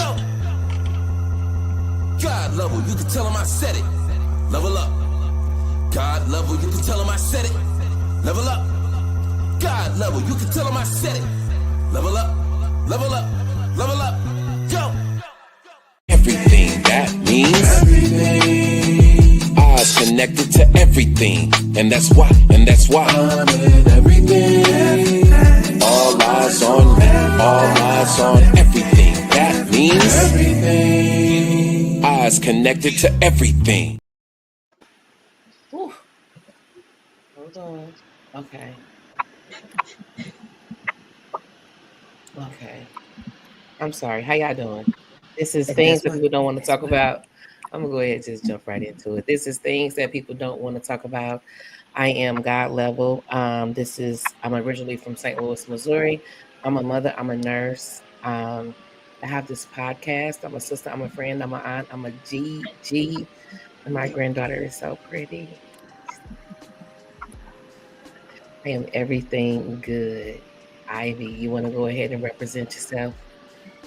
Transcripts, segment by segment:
Go. God level, you can tell him I said it. Level up. God level, you can tell him I said it. Level up. God level, you can tell him I said it. Level up. Level up. Level up. Go. Everything that means everything. Eyes connected to everything, and that's why. I'm in everything. All eyes on me. All eyes on everything. That means everything. Eyes connected to everything. Whew. Hold on. Okay. I'm sorry. How y'all doing? This is things that people don't want to talk about. I'm gonna go ahead and just jump right into it. This is things that people don't want to talk about. I am God level. I'm originally from St. Louis, Missouri. I'm a mother. I'm a nurse. I have this podcast. I'm a sister. I'm a friend. I'm an aunt. I'm a G. And my granddaughter is so pretty. I am everything good. Ivy, you want to go ahead and represent yourself?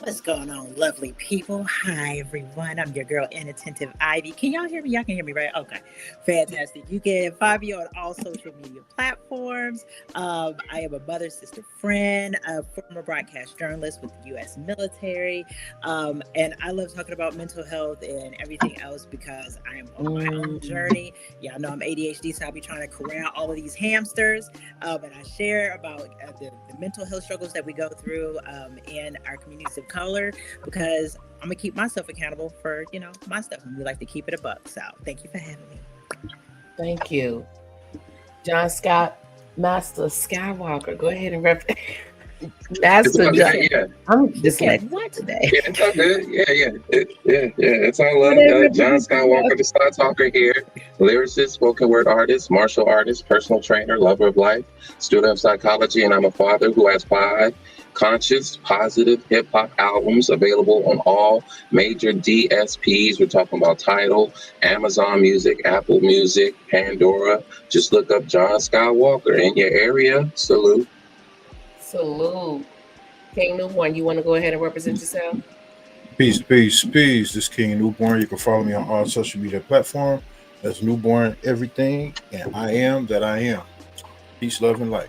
What's going on, lovely people? Hi, everyone. I'm your girl, Inattentive Ivy. Can y'all hear me? Y'all can hear me, right? Okay. Fantastic. You can find me on all social media platforms. I am a mother, sister, friend, a former broadcast journalist with the U.S. military. And I love talking about mental health and everything else because I am on my own journey. Y'all know I'm ADHD, so I'll be trying to corral all of these hamsters. And I share about the mental health struggles that we go through in our communities of color, because I'm gonna keep myself accountable for my stuff, and we like to keep it a buck. So thank you for having me. Thank you, John Scott, Master Skywalker. Go ahead and represent. Master John. Yeah. I'm just like what today? Yeah, it's all good. Yeah. It's all love. John Skywalker, the Star Talker here. Lyricist, spoken word artist, martial artist, personal trainer, lover of life, student of psychology, and I'm a father who has 5 conscious, positive hip-hop albums available on all major DSPs. We're talking about Tidal, Amazon Music, Apple Music, Pandora. Just look up John Skywalker in your area. Salute. King Newborn, you want to go ahead and represent yourself? Peace. This is King Newborn. You can follow me on all social media platforms. That's Newborn Everything, and I am that I am. Peace, love, and light.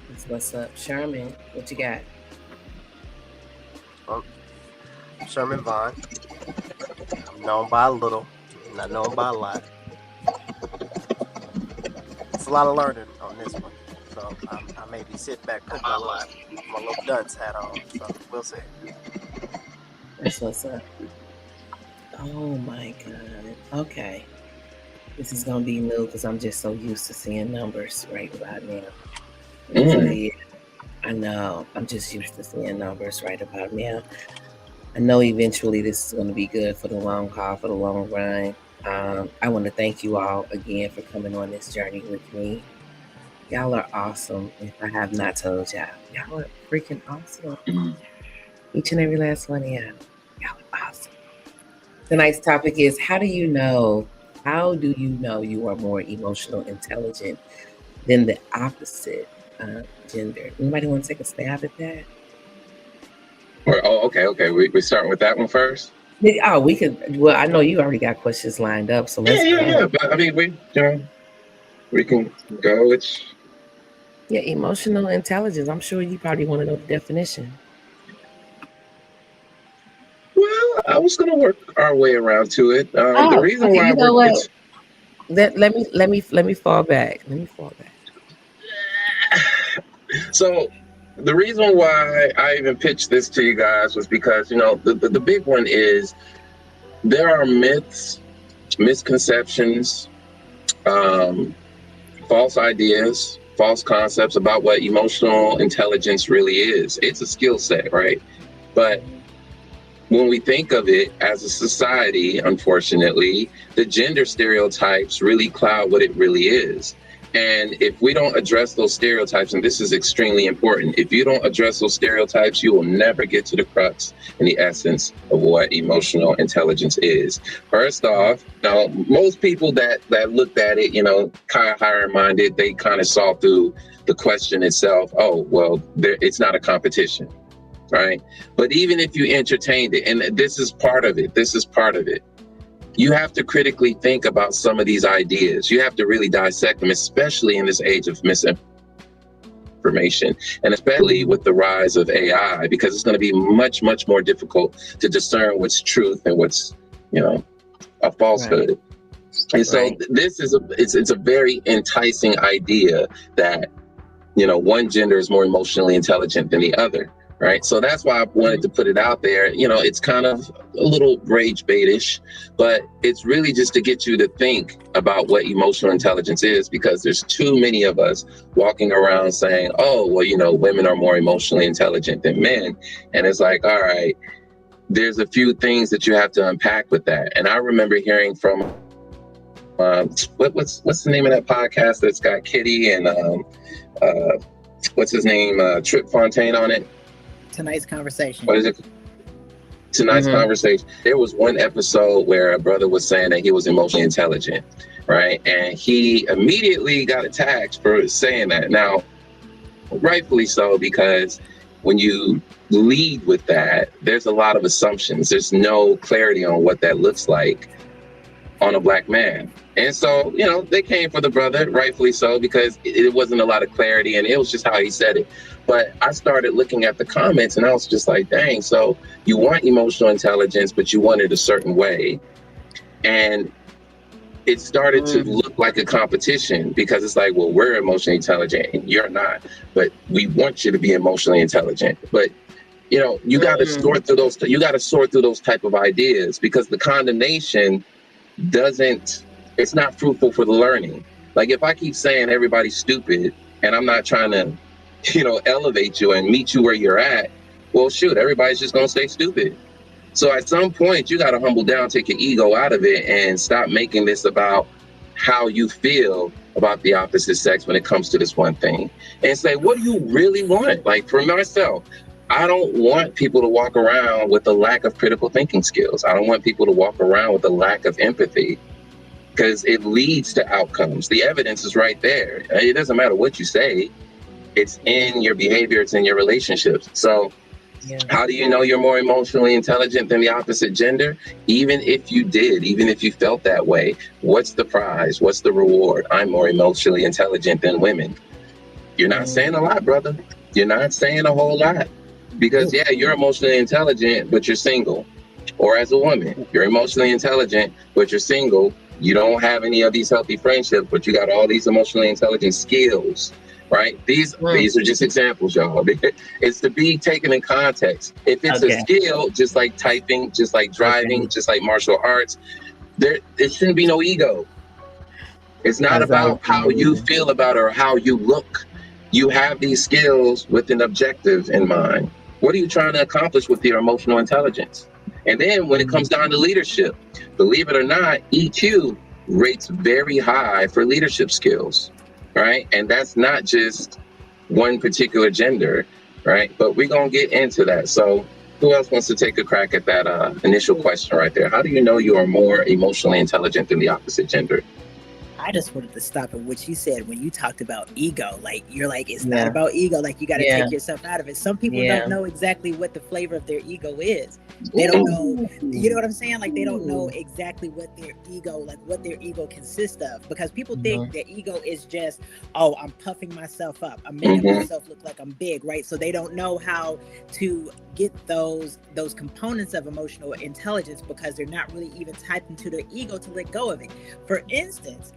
That's what's up. Sherman, what you got? Sherman Vaughn. I'm known by a little, not known by a lot. It's a lot of learning on this one. So I may be sitting back putting my little dunce hat on. So we'll see. That's what's up. Oh my God. Okay. This is gonna be new because I'm just so used to seeing numbers right about now. So, yeah, I know. I'm just used to seeing numbers right about now. I know eventually this is going to be good for the long haul, for the long run. I want to thank you all again for coming on this journey with me. Y'all are awesome. If I have not told y'all are freaking awesome. Each and every last one of y'all are awesome. Tonight's topic is how do you know you are more emotional intelligent than the opposite gender? Anybody want to take a stab at that? Okay. We're starting with that one first. Oh, we could. Well, I know you already got questions lined up, so let's go. Yeah. But I mean, we can go. Emotional intelligence. I'm sure you probably want to know the definition. Well, I was going to work our way around to it. The reason why you know what? Let me fall back. So the reason why I even pitched this to you guys was because, the big one is there are myths, misconceptions, false ideas, false concepts about what emotional intelligence really is. It's a skill set, right? But when we think of it as a society, unfortunately, the gender stereotypes really cloud what it really is. And if we don't address those stereotypes, and this is extremely important, if you don't address those stereotypes, you will never get to the crux and the essence of what emotional intelligence is. First off, now, most people that looked at it, kind of higher minded, they kind of saw through the question itself. Oh, well, it's not a competition. right? But even if you entertained it, and this is part of it, you have to critically think about some of these ideas. You have to really dissect them, especially in this age of misinformation, and especially with the rise of AI, because it's going to be much, much more difficult to discern what's truth and what's, a falsehood. Right. And so this is it's a very enticing idea that, one gender is more emotionally intelligent than the other. Right. So that's why I wanted to put it out there. It's kind of a little rage baitish, but it's really just to get you to think about what emotional intelligence is, because there's too many of us walking around saying, oh, well, women are more emotionally intelligent than men. And it's like, all right, there's a few things that you have to unpack with that. And I remember hearing from what's the name of that podcast that's got Kitty and what's his name, Trip Fontaine on it? Tonight's Conversation. What is it? Tonight's Conversation. There was one episode where a brother was saying that he was emotionally intelligent, right? And he immediately got attacked for saying that. Now, rightfully so, because when you lead with that, there's a lot of assumptions. There's no clarity on what that looks like on a black man. And so, they came for the brother, rightfully so, because it wasn't a lot of clarity and it was just how he said it. But I started looking at the comments and I was just like, dang, so you want emotional intelligence, but you want it a certain way. And it started to look like a competition, because it's like, well, we're emotionally intelligent and you're not, but we want you to be emotionally intelligent. But, you got to sort through those. You got to sort through those type of ideas, because the condemnation it's not fruitful for the learning. Like if I keep saying everybody's stupid and I'm not trying to, elevate you and meet you where you're at, well, shoot, everybody's just going to stay stupid. So at some point you got to humble down, take your ego out of it and stop making this about how you feel about the opposite sex when it comes to this one thing, and say, what do you really want? Like for myself, I don't want people to walk around with a lack of critical thinking skills. I don't want people to walk around with a lack of empathy, because it leads to outcomes. The evidence is right there. It doesn't matter what you say. It's in your behavior. It's in your relationships. So how do you know you're more emotionally intelligent than the opposite gender? Even if you felt that way, what's the prize? What's the reward? I'm more emotionally intelligent than women. You're not saying a lot, brother. You're not saying a whole lot. Because you're emotionally intelligent, but you're single. Or as a woman, you're emotionally intelligent, but you're single. You don't have any of these healthy friendships, but you got all these emotionally intelligent skills, right? These are just examples, y'all. It's to be taken in context. If it's a skill, just like typing, just like driving, just like martial arts, there shouldn't be no ego. It's not about how you feel about it or how you look. You have these skills with an objective in mind. What are you trying to accomplish with your emotional intelligence? And then when it comes down to leadership, believe it or not, EQ rates very high for leadership skills, right? And that's not just one particular gender, right? But we're going to get into that. So who else wants to take a crack at that initial question right there? How do you know you are more emotionally intelligent than the opposite gender? I just wanted to stop at what you said when you talked about ego. Like, you're like, it's not about ego. Like, you got to take yourself out of it. Some people don't know exactly what the flavor of their ego is. They don't know, you know what I'm saying? Like, they don't know exactly what their ego consists of. Because people think their ego is just, oh, I'm puffing myself up. I'm making myself look like I'm big, right? So they don't know how to get those components of emotional intelligence, because they're not really even typed into their ego to let go of it. For instance,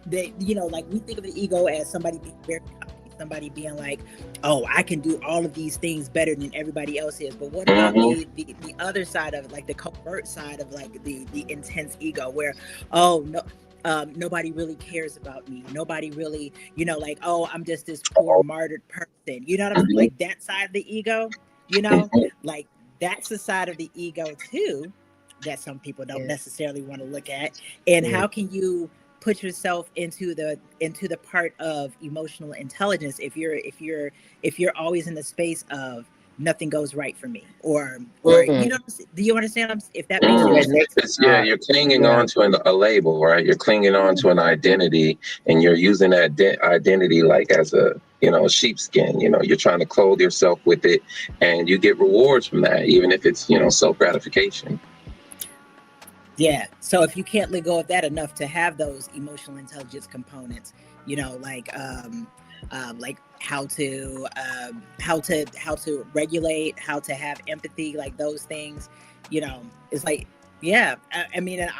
they, like, we think of the ego as somebody being very cocky, somebody being like, oh, I can do all of these things better than everybody else is. But what about the other side of it, like the covert side of like the intense ego, where, oh, no, nobody really cares about me. Nobody really, like, oh, I'm just this poor martyred person. You know what I'm saying? Like that side of the ego, like that's the side of the ego too, that some people don't necessarily want to look at. And how can you put yourself into the part of emotional intelligence if you're always in the space of nothing goes right for me, or do you understand if that makes sense? You're clinging on to a label, right? You're clinging on to an identity, and you're using that identity like as a sheepskin. You're trying to clothe yourself with it, and you get rewards from that, even if it's self gratification. Yeah. So if you can't let go of that enough to have those emotional intelligence components, like how to regulate, how to have empathy, like those things, it's like, yeah. I mean, and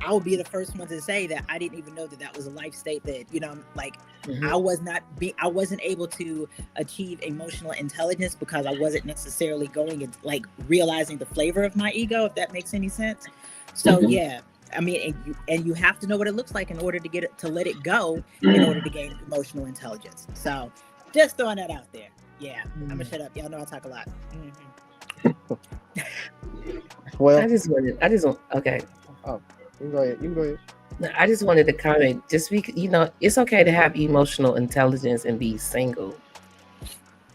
I'll be the first one to say that I didn't even know that was a life state that, like I wasn't able to achieve emotional intelligence because I wasn't necessarily going and like realizing the flavor of my ego, if that makes any sense. So yeah, I mean, and you have to know what it looks like in order to let it go, in order to gain emotional intelligence. So just throwing that out there. Yeah, I'm gonna shut up. Y'all know I talk a lot. Well, I just want. Okay. Oh, you can go ahead. I just wanted to comment. Just because it's okay to have emotional intelligence and be single.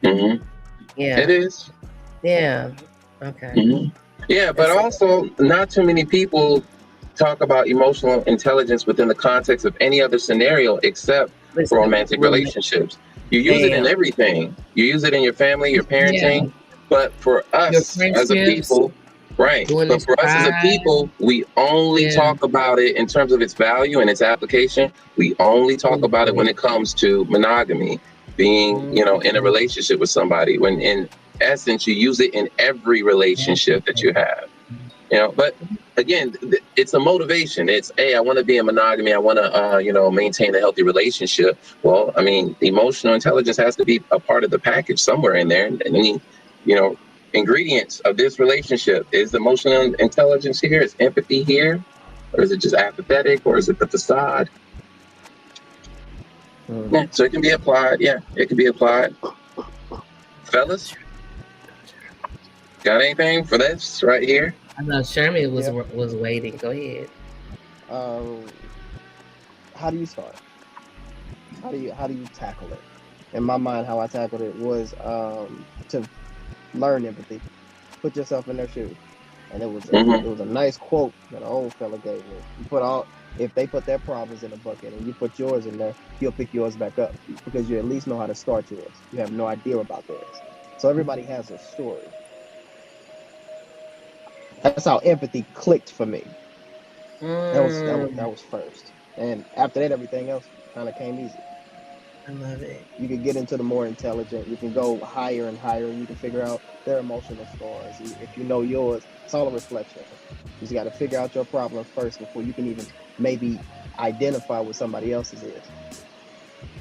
Yeah, it is. Yeah. Okay. Yeah, but also not too many people talk about emotional intelligence within the context of any other scenario except romantic relationships. You use it in everything. You use it in your family, your parenting. But for us as a people, right? But for us as a people, we only talk about it in terms of its value and its application. We only talk about it when it comes to monogamy, being, in a relationship with somebody. When in essence, you use it in every relationship that you have. But again, it's a motivation. It's, hey, I want to be in monogamy. I want to, maintain a healthy relationship. Well, I mean, emotional intelligence has to be a part of the package somewhere in there. And any, ingredients of this relationship, is emotional intelligence here? Is empathy here? Or is it just apathetic? Or is it the facade? Yeah, so it can be applied. Yeah, it can be applied. Fellas, got anything for this right here? I know Sherman was waiting. Go ahead. How do you start? How do you tackle it? In my mind, how I tackled it was to learn empathy, put yourself in their shoes, and it was a nice quote that an old fella gave me. If they put their problems in a bucket and you put yours in there, you'll pick yours back up because you at least know how to start yours. You have no idea about theirs. So everybody has a story. That's how empathy clicked for me. That was first, and after that, everything else kind of came easy. I love it. You can get into the more intelligent. You can go higher and higher, and you can figure out their emotional scars. If you know yours, it's all a reflection. You just got to figure out your problem first before you can even maybe identify what somebody else's is.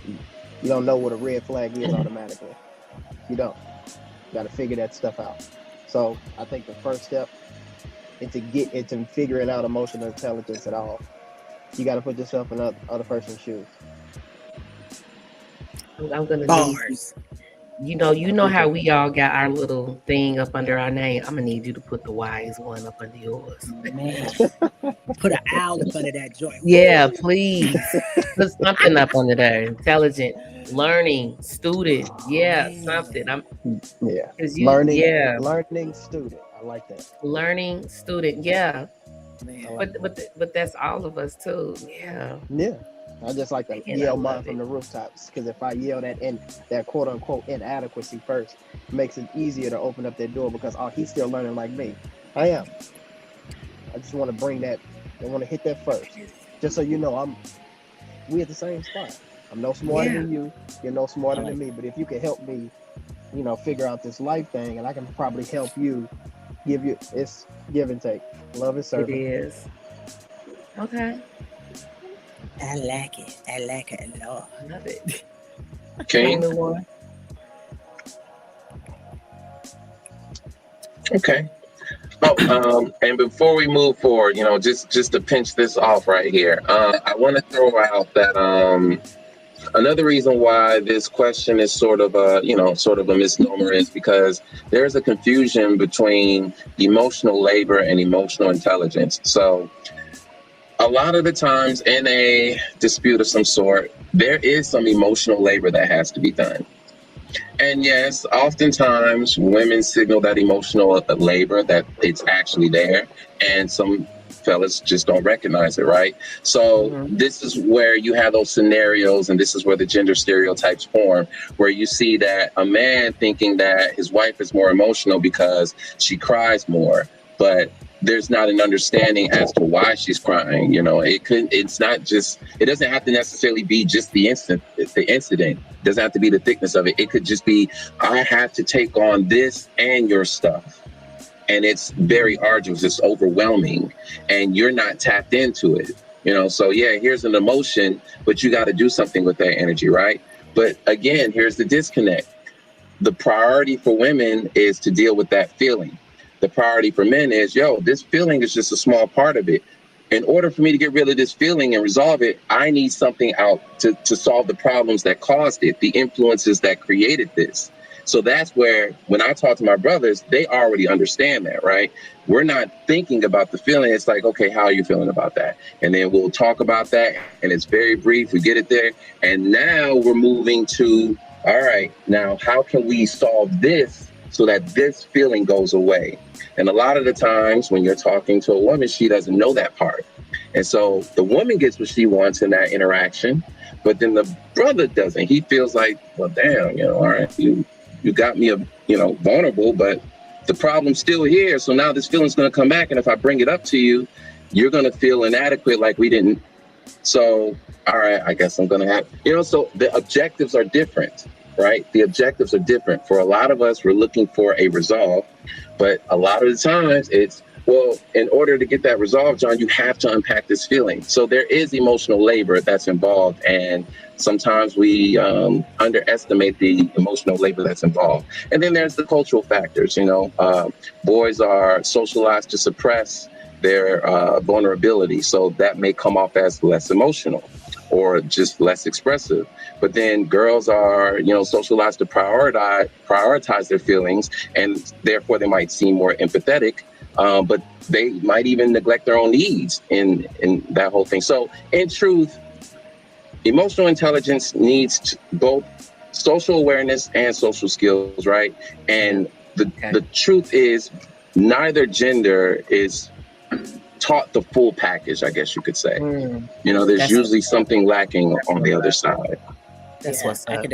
You don't know what a red flag is automatically. You don't. You got to figure that stuff out. So I think the first step into figuring out emotional intelligence at all, you got to put yourself in other person's shoes. I'm gonna need you know how we all got our little thing up under our name. I'm gonna need you to put the wise one up under yours. Man, put an owl up under that joint. Yeah, please put something up under there. Intelligent, learning, student. Yeah, something. Learning student. I like that. Learning student. Yeah. But that's all of us too. Yeah. Yeah. I just like to yell mine from the rooftops, because if I yell that quote unquote inadequacy first, it makes it easier to open up that door, because he's still learning like me. I am. I just want to bring that. I want to hit that first, just so you know we at the same spot. I'm no smarter than you. You're no smarter than me. But if you can help me, figure out this life thing, and I can probably help you. It's give and take. Love is serving. It is. Okay. I like it. I like it a lot. Love it. Okay. Okay. And before we move forward, just to pinch this off right here, I want to throw out that another reason why this question is sort of a misnomer is because there's a confusion between emotional labor and emotional intelligence. So a lot of the times in a dispute of some sort, there is some emotional labor that has to be done. And yes, oftentimes women signal that emotional labor, that it's actually there. And some fellas just don't recognize it, right? So this is where you have those scenarios, and this is where the gender stereotypes form, where you see that a man thinking that his wife is more emotional because she cries more, but there's not an understanding as to why she's crying. You know, it's not just, it doesn't have to necessarily be just the incident. It doesn't have to be the thickness of it. It could just be, I have to take on this and your stuff. And it's very arduous, it's overwhelming, and you're not tapped into it. You know, so yeah, here's an emotion, but you got to do something with that energy, right? But again, here's the disconnect. The priority for women is to deal with that feeling. The priority for men is, yo, this feeling is just a small part of it. In order for me to get rid of this feeling and resolve it, I need something out to solve the problems that caused it, the influences that created this. So that's where, when I talk to my brothers, they already understand that, right? We're not thinking about the feeling. It's like, okay, how are you feeling about that? And then we'll talk about that, and it's very brief. We get it there. And now we're moving to, all right, now how can we solve this so that this feeling goes away? And a lot of the times when you're talking to a woman, she doesn't know that part. And so the woman gets what she wants in that interaction, but then the brother doesn't. He feels like, well, damn, you know, all right, you got me, vulnerable, but the problem's still here. So now this feeling's going to come back. And if I bring it up to you, you're going to feel inadequate, like we didn't. So, all right, I guess I'm going to have, so the objectives are different, right? The objectives are different. For a lot of us, we're looking for a resolve, but a lot of the times it's, well, in order to get that resolved, John, you have to unpack this feeling. So there is emotional labor that's involved. And sometimes we underestimate the emotional labor that's involved. And then there's the cultural factors. Boys are socialized to suppress their vulnerability. So that may come off as less emotional or just less expressive. But then girls are, socialized to prioritize their feelings, and therefore they might seem more empathetic. But they might even neglect their own needs in that whole thing. So in truth, emotional intelligence needs both social awareness and social skills, right? And the truth is, neither gender is taught the full package, I guess you could say. There's usually something lacking on the other side. That's what's up.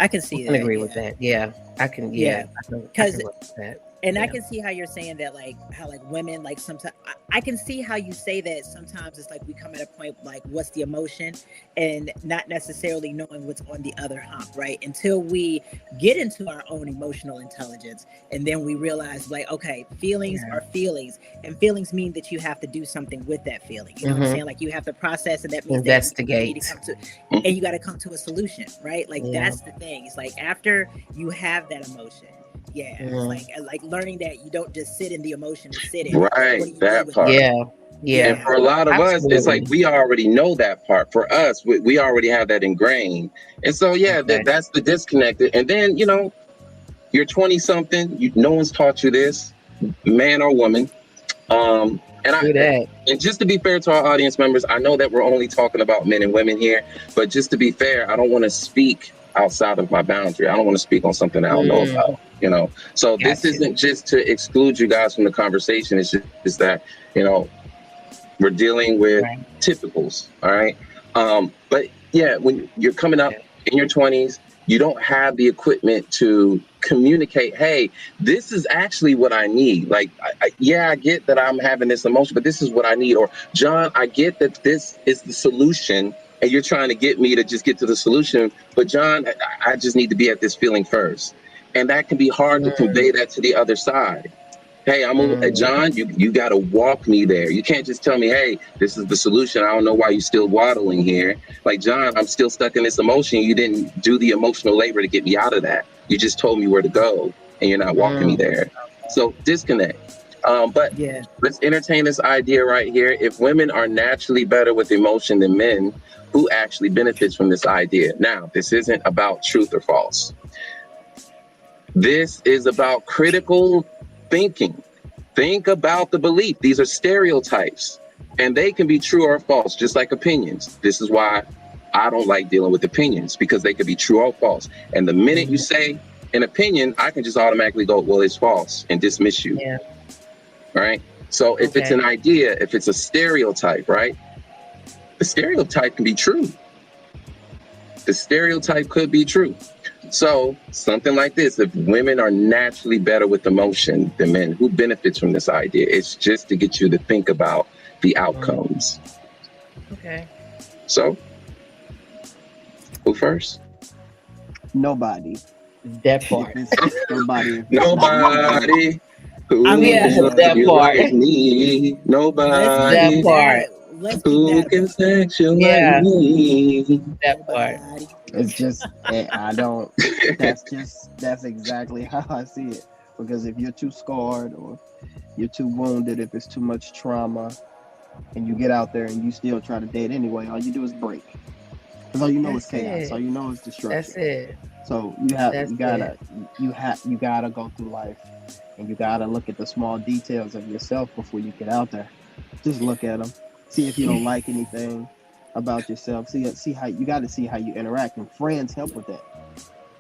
I can see that. I can agree with that. Yeah, I can. Yeah, because that. And I can see how you're saying that, how women, sometimes I can see how you say that sometimes it's we come at a point, what's the emotion, and not necessarily knowing what's on the other hump, right? Until we get into our own emotional intelligence, and then we realize okay, feelings are feelings, and feelings mean that you have to do something with that feeling. You know what I'm saying? You have to process, and that means investigate, and you got to come to a solution, right? That's the thing. It's after you have that emotion. Yeah, it's learning that you don't just sit in the emotion and sit in right. That part. Yeah. And for a lot of us, it's we already know that part. For us, we already have that ingrained. And so, that's the disconnect. And then, you're 20 something. No one's taught you this, man or woman. And just to be fair to our audience members, I know that we're only talking about men and women here, but just to be fair, I don't want to speak outside of my boundary. I don't want to speak on something I don't know about, So this isn't just to exclude you guys from the conversation. It's just that, we're dealing with typicals. All right. But when you're coming up in your 20s, you don't have the equipment to communicate, hey, this is actually what I need. I get that I'm having this emotion, but this is what I need. Or, John, I get that this is the solution, and you're trying to get me to just get to the solution. But, John, I just need to be at this feeling first. And that can be hard to convey that to the other side. Hey, John, you got to walk me there. You can't just tell me, hey, this is the solution. I don't know why you're still waddling here. John, I'm still stuck in this emotion. You didn't do the emotional labor to get me out of that. You just told me where to go, and you're not walking me there. So disconnect. But let's entertain this idea right here. If women are naturally better with emotion than men, who actually benefits from this idea? Now, this isn't about truth or false. This is about critical thinking. Think about the belief. These are stereotypes, and they can be true or false, just like opinions. This is why I don't like dealing with opinions, because they could be true or false. And the minute you say an opinion, I can just automatically go, well, it's false, and dismiss you. Right? So if it's Okay. an idea, if it's a stereotype, right? The stereotype can be true. The stereotype could be true. So something like this, if women are naturally better with emotion than men, who benefits from this idea? It's just to get you to think about the outcomes. Okay. So, who first? Nobody. That part. If it's nobody. If it's not Nobody. Who I mean, Yeah, can that love you part. like me? let's That keep Nobody. part. let's keep Who that a can buck. sex you Yeah. like me? That part. Nobody. It's just I don't. That's exactly how I see it. Because if you're too scarred or you're too wounded, if it's too much trauma, and you get out there and you still try to date anyway, all you do is break. Because all you know is That's chaos. it. All you know is That's destruction. it. So That's you gotta go through life, and you gotta look at the small details of yourself before you get out there. Just look at them. See if you don't like anything about yourself. See how you got to see how you interact, and friends help with that.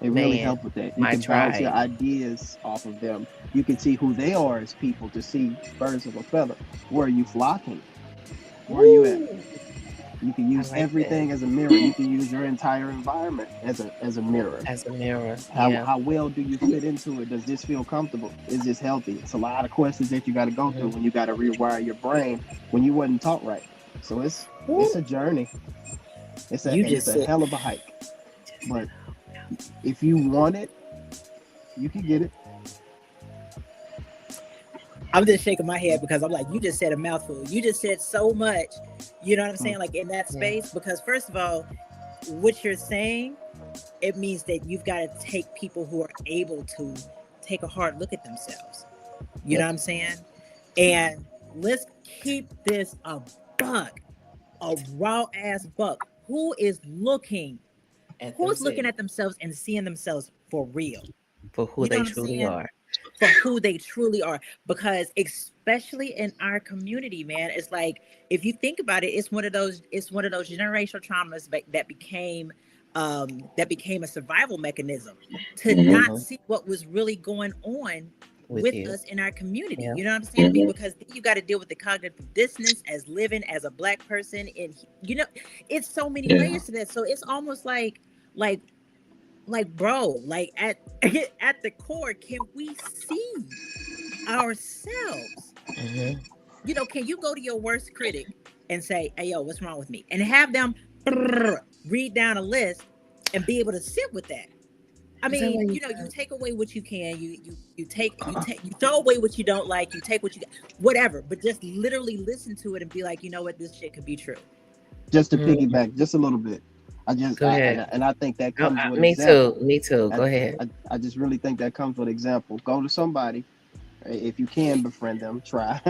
They really Man, help with that. You my can bounce your tribe. ideas off of them. You can see who they are as people to see birds of a feather. Where are you flocking? Where are you at? You can use like everything as a mirror. You can use your entire environment as a mirror. As a mirror. How Yeah. how well do you fit into it? Does this feel comfortable? Is this healthy? It's a lot of questions that you got to go through when you got to rewire your brain when you wasn't taught right. So it's a journey. It's You a just said hell of a hike. But if you want it, you can get it. I'm just shaking my head because I'm like, you just said a mouthful. You just said so much. You know what I'm saying? Like in that space, because first of all, what you're saying, it means that you've got to take people who are able to take a hard look at themselves. You know what I'm saying? And let's keep this a buck, a raw ass buck. Who is looking? Who's looking at themselves and seeing themselves for real? for who You know they what I'm truly saying? are. For who they truly are, because especially in our community, man, it's like if you think about it, it's one of those generational traumas that became a survival mechanism to not see what was really going on with you. us in our community. Yeah. You know what I'm saying? I mean, because you got to deal with the cognitive dissonance as living as a Black person, and it's so many layers to that. So it's almost like bro, like at the core, can we see ourselves? Can you go to your worst critic and say, hey, yo, what's wrong with me? And have them read down a list and be able to sit with that. I mean, you take away what you can, you throw away what you don't like, you take what you got, whatever, but just literally listen to it and be like, you know what, this shit could be true. Just to piggyback just a little bit. I think that comes with example. Me too. Go ahead. I just really think that comes with example. Go to somebody, if you can befriend them, try.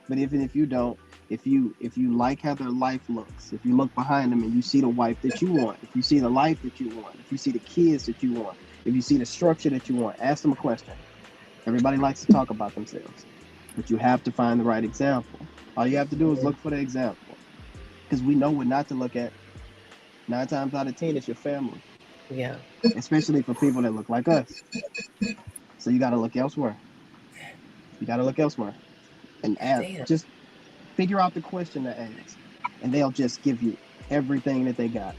But even if you don't, if you like how their life looks, if you look behind them and you see the wife that you want, if you see the life that you want, if you see the kids that you want, if you see the structure that you want, ask them a question. Everybody likes to talk about themselves, but you have to find the right example. All you have to do is look for the example, because we know what not to look at. 9 times out of 10, it's your family. Yeah. Especially for people that look like us. So you got to look elsewhere. And just figure out the question to ask. And they'll just give you everything that they got.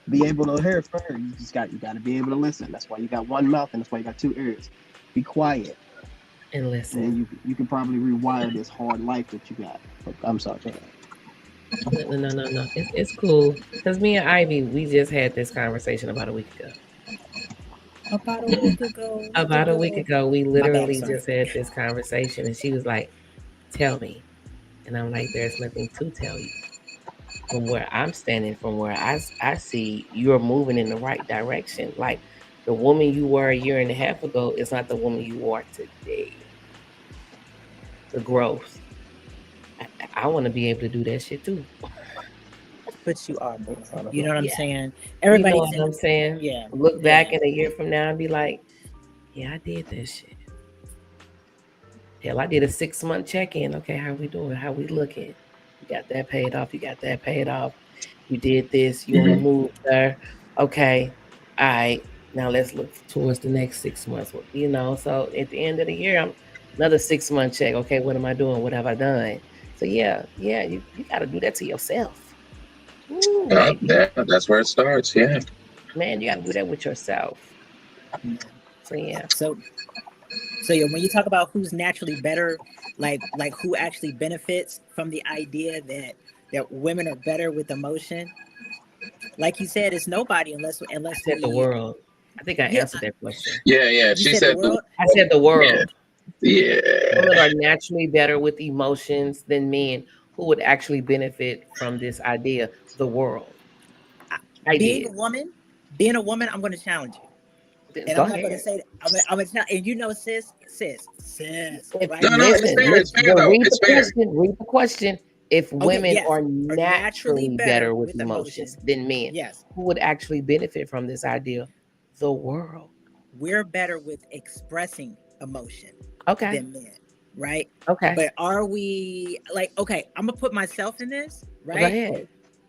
Be able to hear first. You got to be able to listen. That's why you got one mouth and that's why you got 2 ears. Be quiet. And listen. And you can probably rewire this hard life that you got. But I'm sorry. No. It's cool. Because me and Ivy, we just had this conversation about a week ago. About a week ago, we literally just had this conversation, and she was like, "Tell me," and I'm like, "There's nothing to tell you. From where I'm standing, from where I see you're moving in the right direction. Like the woman you were a year and a half ago is not the woman you are today. The growth. I want to be able to do that shit too." But you are, you know what I'm saying? Everybody, you know what I'm saying? Yeah. Look back in a year from now and be like, yeah, I did that shit. Hell, I did a 6-month check-in. Okay, how we doing? How we looking? You got that paid off. You got that paid off. You did this. You on the move there. Okay. All right. Now let's look towards the next 6 months. So at the end of the year, Another 6 month check. Okay, what am I doing? What have I done? So yeah, you got to do that to yourself. Ooh, baby, Yeah, that's where it starts. Yeah. man, you got to do that with yourself. Yeah. So yeah, So yeah, when you talk about who's naturally better, like who actually benefits from the idea that women are better with emotion, like you said, it's nobody I unless said the we. world. I think I Yeah, answered that question. Yeah. you She said the said world. I said the yeah. world. Women Yeah. are naturally better with emotions than men. Who would actually benefit from this idea? The world. I, I being a did. woman, being a woman, I'm going to challenge you, and Go I'm not going to ahead. say that. I'm going to tell, and you know, sis, If, right? No, no, I'm going it's to listen, fair. challenge It's you. fair well, though. read the It's fair. question. Read the question. If Okay, women yes, are are naturally naturally better better with with emotions emotion. than men, Yes, who would actually benefit from this idea? The world. we're better with expressing emotion Okay. than men, right? Okay. But are we like, okay, I'm gonna put myself in this, Well, go right? ahead.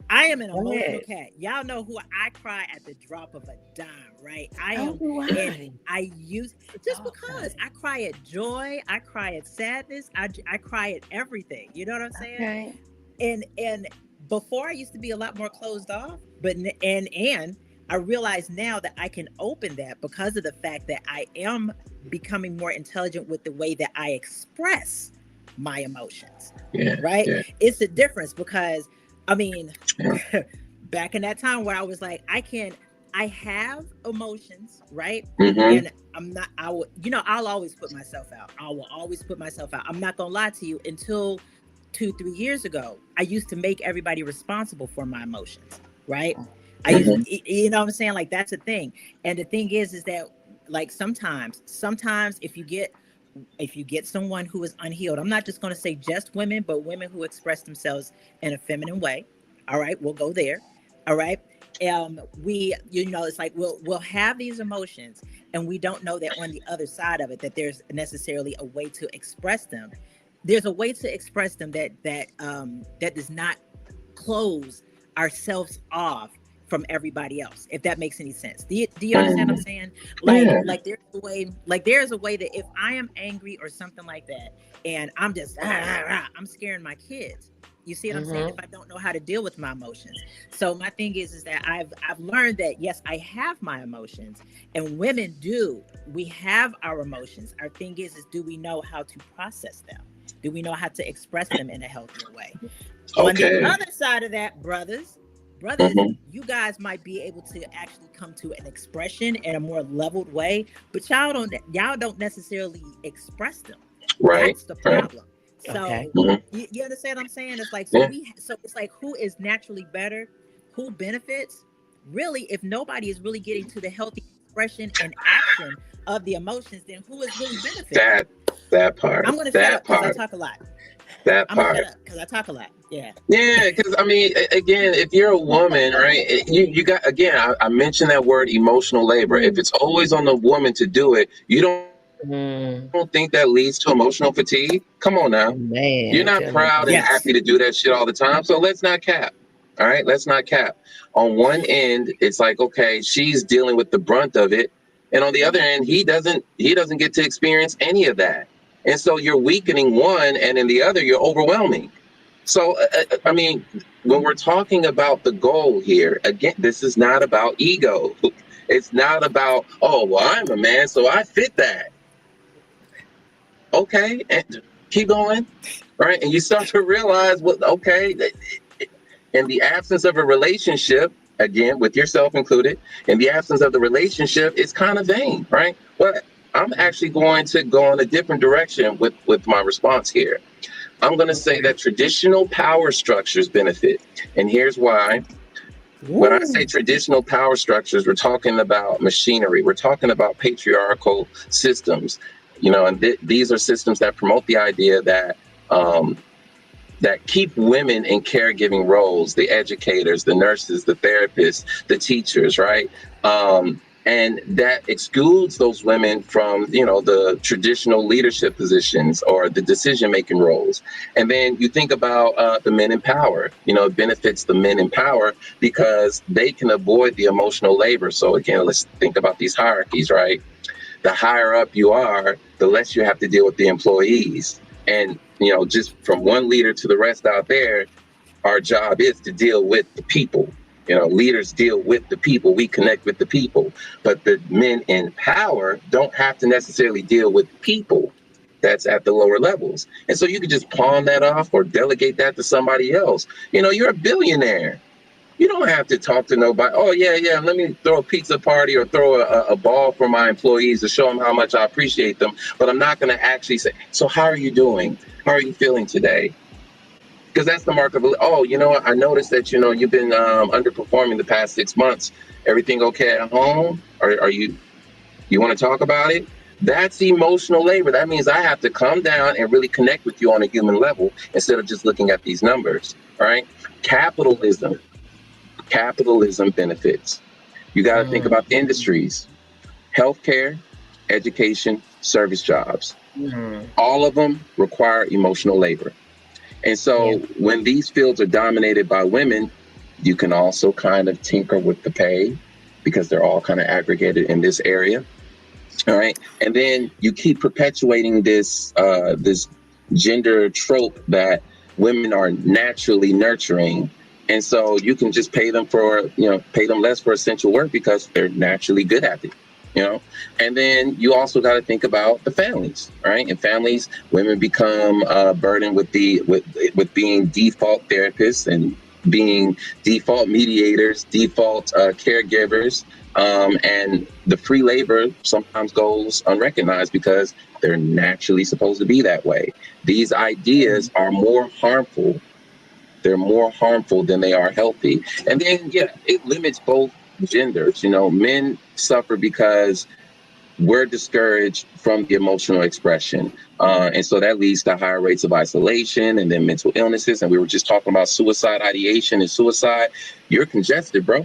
I am an Go emotional ahead. cat. Y'all know who I cry at the drop of a dime, right? I So am, do and I. I use just because Okay. I cry at joy, I cry at sadness, I cry at everything. You know what I'm saying? Okay. And before I used to be a lot more closed off, but and I realize now that I can open that because of the fact that I am becoming more intelligent with the way that I express my emotions. Yeah. Right? Yeah. It's a difference because I mean, Yeah. back in that time where I was like, I have emotions, right? Mm-hmm. And I'm not, I will, I'll always put myself out. I will always put myself out. I'm not gonna lie to you. Until 2-3 years ago, I used to make everybody responsible for my emotions, right? I used, Mm-hmm. you know what I'm saying? Like that's a thing. And the thing is that like sometimes if you get someone who is unhealed, I'm not just going to say just women, but women who express themselves in a feminine way. All right, we'll go there. All right. It's like we'll have these emotions and we don't know that on the other side of it, that there's necessarily a way to express them. There's a way to express them that does not close ourselves off from everybody else, if that makes any sense. Do you understand what I'm saying? Yeah. Like there's a way that if I am angry or something like that, and I'm just I'm scaring my kids. You see what I'm saying? If I don't know how to deal with my emotions. So my thing is that I've learned that yes, I have my emotions, and women do. We have our emotions. Our thing is do we know how to process them? Do we know how to express them in a healthier way? On the Okay. other side of that, brothers, Mm-hmm. you guys might be able to actually come to an expression in a more leveled way, but y'all don't necessarily express them. Right. That's the Right. problem. So Okay. Mm-hmm. you understand what I'm saying? It's like Yeah. so it's like who is naturally better, who benefits? Really, if nobody is really getting to the healthy expression and action of the emotions, then who is really benefiting? That part. I'm gonna shut That up because I part. talk a lot. That I'm gonna shut part. up because I talk a lot. Yeah. Yeah, because I mean, again, if you're a woman, right, you got again. I mentioned that word emotional labor. If it's always on the woman to do it, you Mm, don't think that leads to emotional fatigue? Come on now. man, You're I'm not telling you, proud and man. Yes. happy to do that shit all the time. So let's not cap. All right, let's not cap. On one end, it's like, okay, she's dealing with the brunt of it. And on the other end, he doesn't get to experience any of that. And so you're weakening one, and in the other, you're overwhelming. So, I mean, when we're talking about the goal here, again, this is not about ego. It's not about, oh, well, I'm a man, so I fit that. Okay, and keep going, right? And you start to realize, what, okay, in the absence of a relationship, again, with yourself included, in the absence of the relationship, it's kind of vain, right? But I'm actually going to go in a different direction with my response here. I'm going to say Okay. that traditional power structures benefit. And here's why. When I say Woo. traditional power structures, we're talking about machinery. We're talking about patriarchal systems, and these are systems that promote the idea um, that keep women in caregiving roles, the educators, the nurses, the therapists, the teachers, right? And that excludes those women from, the traditional leadership positions or the decision-making roles. And then you think about the men in power. It benefits the men in power because they can avoid the emotional labor. So again, let's think about these hierarchies, right? the higher up you are, the less you have to deal with the employees. And, you know, just from one leader to the rest out there, our job is to deal with the people. You know, leaders deal with the people. We connect with the people. But the men in power don't have to necessarily deal with people that's at the lower levels. And so you can just pawn that off or delegate that to somebody else. You know, you're a billionaire. You don't have to talk to nobody. Oh, yeah, let me throw a pizza party or throw a ball for my employees to show them how much I appreciate them. But I'm not going to actually say, so how are you doing? How are you feeling today? Because that's the mark of, oh, you know what? I noticed that, you know, you've been underperforming the past 6 months. Everything okay at home? Are you want to talk about it? That's emotional labor. That means I have to come down and really connect with you on a human level instead of just looking at these numbers. All right. Capitalism benefits. You got to think about the industries: healthcare, education, service jobs. All of them require emotional labor. And so when these fields are dominated by women, you can also kind of tinker with the pay because they're all kind of aggregated in this area. All right. And then you keep perpetuating this this gender trope that women are naturally nurturing. And so you can just pay them less for essential work because they're naturally good at it. You know, and then you also got to think about the families, right? In families, women become burdened with being default therapists and being default mediators, default caregivers, and the free labor sometimes goes unrecognized because they're naturally supposed to be that way. These ideas are more harmful. They're more harmful than they are healthy. And then, it limits both genders. You know, men suffer because we're discouraged from the emotional expression. And so that leads to higher rates of isolation and then mental illnesses. And we were just talking about suicide ideation and suicide. You're congested, bro.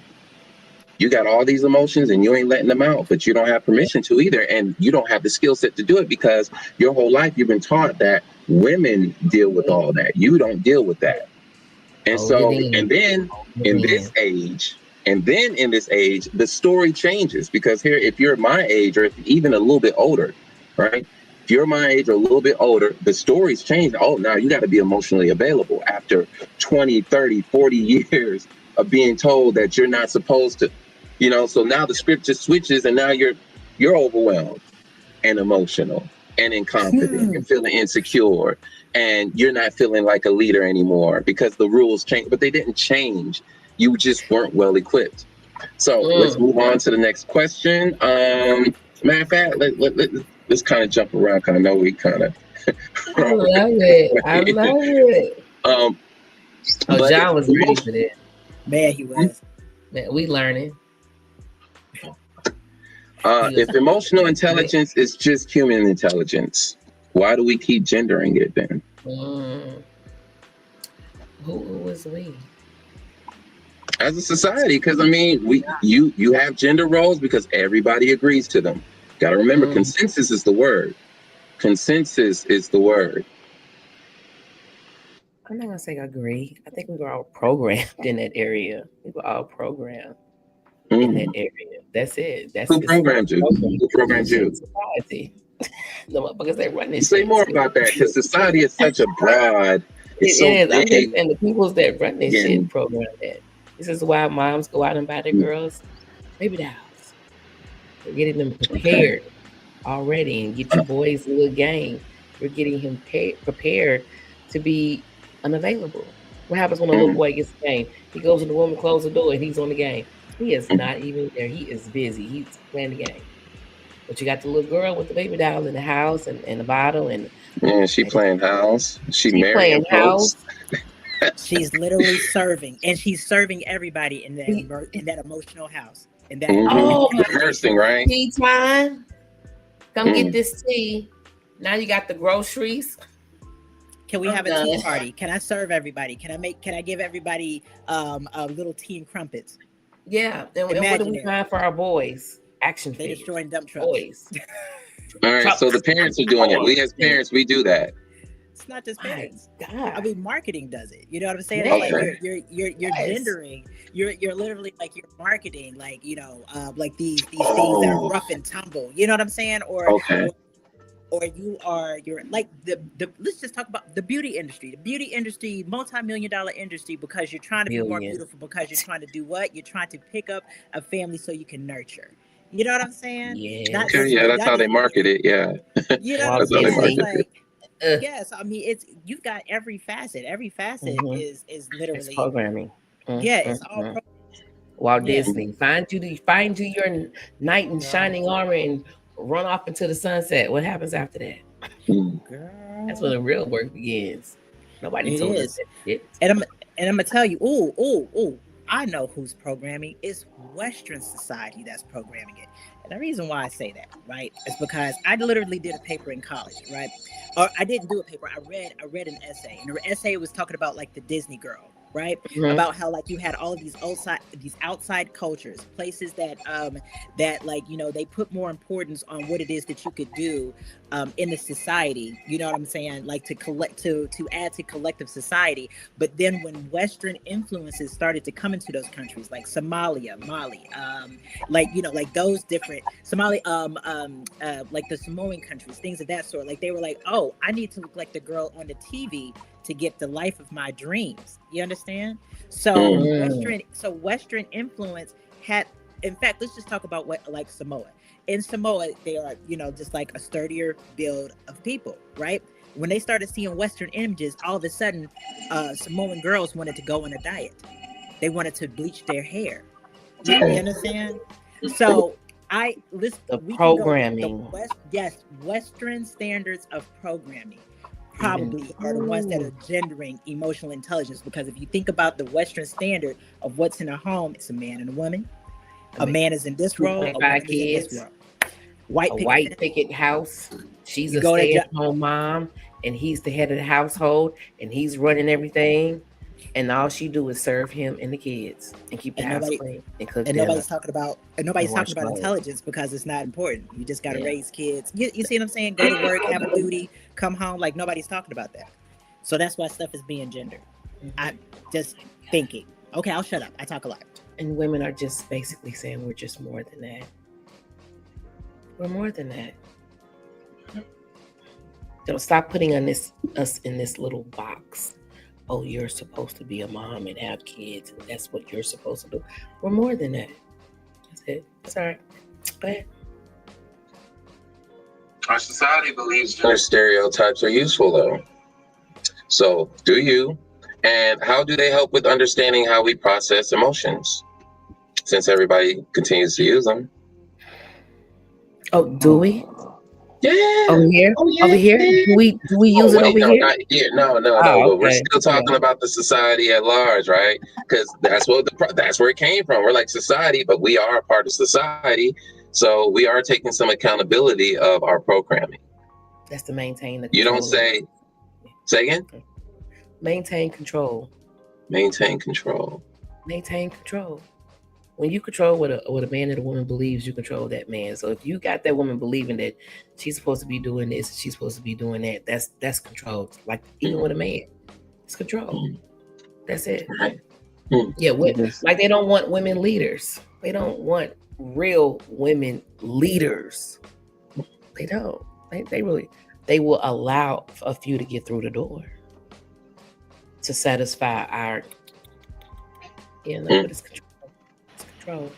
You got all these emotions and you ain't letting them out, but you don't have permission to either. And you don't have the skill set to do it because your whole life you've been taught that women deal with all that. You don't deal with that. And in this age, the story changes because here, if you're my age or if even a little bit older, right? If you're my age or a little bit older, the stories change. Oh, now you got to be emotionally available after 20, 30, 40 years of being told that you're not supposed to, you know, so now the script just switches and now you're overwhelmed and emotional and incompetent and feeling insecure. And you're not feeling like a leader anymore because the rules changed, but they didn't change. You just weren't well equipped. So let's move on to the next question. Matter of fact, let's kind of jump around. Kind of know we kind of. I love it. John was ready for that. Man, he was. Man, we learning. If emotional intelligence is just human intelligence, why do we keep gendering it then? Who was we? As a society, because I mean, you have gender roles because everybody agrees to them. Got to remember, consensus is the word. Consensus is the word. I'm not gonna say I agree. I think we were all programmed in that area. We were all programmed in that area. That's it. That's who programmed you? Who programmed you? Society. The motherfuckers that run this. Say more about that, because society is such a broad. It is. And the peoples that run this shit program that. This is why moms go out and buy their girls baby dolls. We're getting them prepared already, and get your boys a little game. We're getting him prepared to be unavailable. What happens when a little boy gets the game? He goes in the room and closes the door, and he's on the game. He is not even there. He is busy. He's playing the game. But you got the little girl with the baby doll in the house and the bottle, and she playing house. She marrying house. She's literally serving, and she's serving everybody in that emotional house. And that nursing, right? Tea time. Come get this tea. Now you got the groceries. Can we have a tea party? Can I serve everybody? Can I give everybody a little tea and crumpets? Yeah. And what do we find for our boys? Action figures. They destroying dump trucks. Boys. All right. So the parents are doing it. We as parents, we do that. It's not just My parents. I God. mean, marketing does it. You know what I'm saying? Yeah. It's like Okay. you're Yes. gendering. You're literally like you're marketing, like like these things that are rough and tumble. You know what I'm saying? Okay. Or you're like the let's just talk about the beauty industry, multi-million-dollar industry, because you're trying to be more Billion. beautiful, because you're trying to do what? You're trying to pick up a family so you can nurture. You know what I'm saying? Not Yes. Okay. just Yeah, that's not how they just market it. Yeah. you know what I'm Walt That's how they saying? It's Disney. market it. like yes, I mean it's you've got every facet. Every facet Mhm. is It's literally programming. it's all Mm. Walt yeah. Disney. Find you your knight in shining armor and run off into the sunset. What happens after that? Mm. That's when Girl, the real work begins. Nobody it told us is. that shit. And I'm gonna tell you, ooh, I know who's programming. It's Western society that's programming it. And the reason why I say that, right, is because I literally did a paper in college, right? Or I didn't do a paper. I read an essay, and the essay was talking about like the Disney girl, right? Mhm. About how like you had all of these outside cultures, places that like they put more importance on what it is that you could do in the society. You know what I'm saying? Like to add to collective society. But then when Western influences started to come into those countries, like Somalia, Mali, like like those different Somali, like the Samoan countries, things of that sort, like they were like, oh, I need to look like the girl on the TV to get the life of my dreams. You understand? So Mm. Western influence had. In fact, let's just talk about what like Samoa. In Samoa, they are just like a sturdier build of people, right? When they started seeing Western images, all of a sudden, Samoan girls wanted to go on a diet. They wanted to bleach their hair. You understand? So The we can go the programming. Western standards of programming Even probably are the ones that are gendering emotional intelligence, because if you think about the Western standard of what's in a home, it's a man and a woman. A man is in this role, a 2.5 woman is in this kids, role. a White picket white fence. picket house. She's You a go to stay-at-home mom, and he's the head of the household, and he's running everything. And all she do is serve him and the kids, and keep the and house nobody clean, and cook and dinner, nobody's and talking wash about clothes. intelligence, because it's not important. You just got to Yeah. raise kids. You see what I'm saying? Go to work, have a duty, come home. Like nobody's talking about that. So that's why stuff is being gendered. I'm just thinking. Okay, I'll shut up. I talk a lot. And women are just basically saying we're just more than that. We're more than that. Don't stop putting us in this little box. Oh, you're supposed to be a mom and have kids, and that's what you're supposed to do. We're more than that. That's it. That's all right. Go ahead. Our society believes gender stereotypes are useful, though. So, do you? And how do they help with understanding how we process emotions? Since everybody continues to use them. Oh, do we? Yeah. Over here? Oh, yeah. Over here? Do we use Oh, it wait, over no, here? not here. No. Oh, But we're okay. still talking about the society at large, right? Because that's where it came from. We're like society, but we are a part of society. So we are taking some accountability of our programming. That's to maintain the You control. don't say again? Maintain control. Maintain control. Maintain control. When you control what a man and a woman believes, you control that man. So if you got that woman believing that she's supposed to be doing this, she's supposed to be doing that, that's control. Like even with a man, it's control. That's it. Yeah, like they don't want women leaders. They don't want real women leaders. They don't. They will allow a few to get through the door to satisfy our. But it's control. It's control.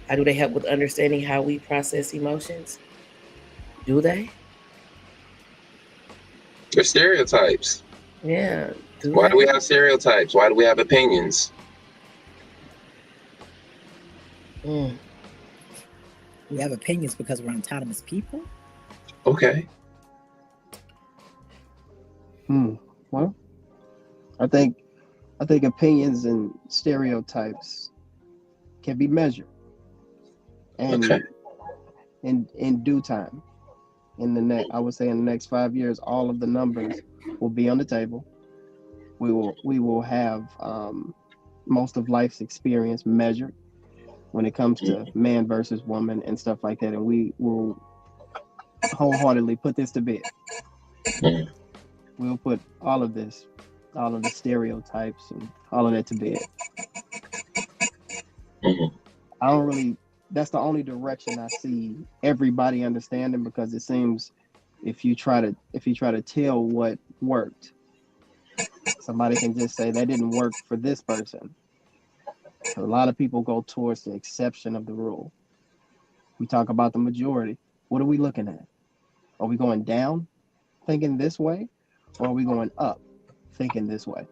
How do they help with understanding how we process emotions? Do they? They're stereotypes. Yeah. Why do we have stereotypes? Why do we have opinions? We have opinions because we're autonomous people. Okay. Well, I think opinions and stereotypes can be measured, and in due time, I would say in the next 5 years, all of the numbers will be on the table. We will have most of life's experience measured when it comes to man versus woman and stuff like that, and we will wholeheartedly put this to bed. we'll put all of this, all of the stereotypes and all of that to bed. Mhm. I don't really. That's the only direction I see everybody understanding, because it seems if you try to tell what worked, somebody can just say that didn't work for this person. A lot of people go towards the exception of the rule. We talk about the majority. What are we looking at? Are we going down thinking this way, or are we going up thinking this way?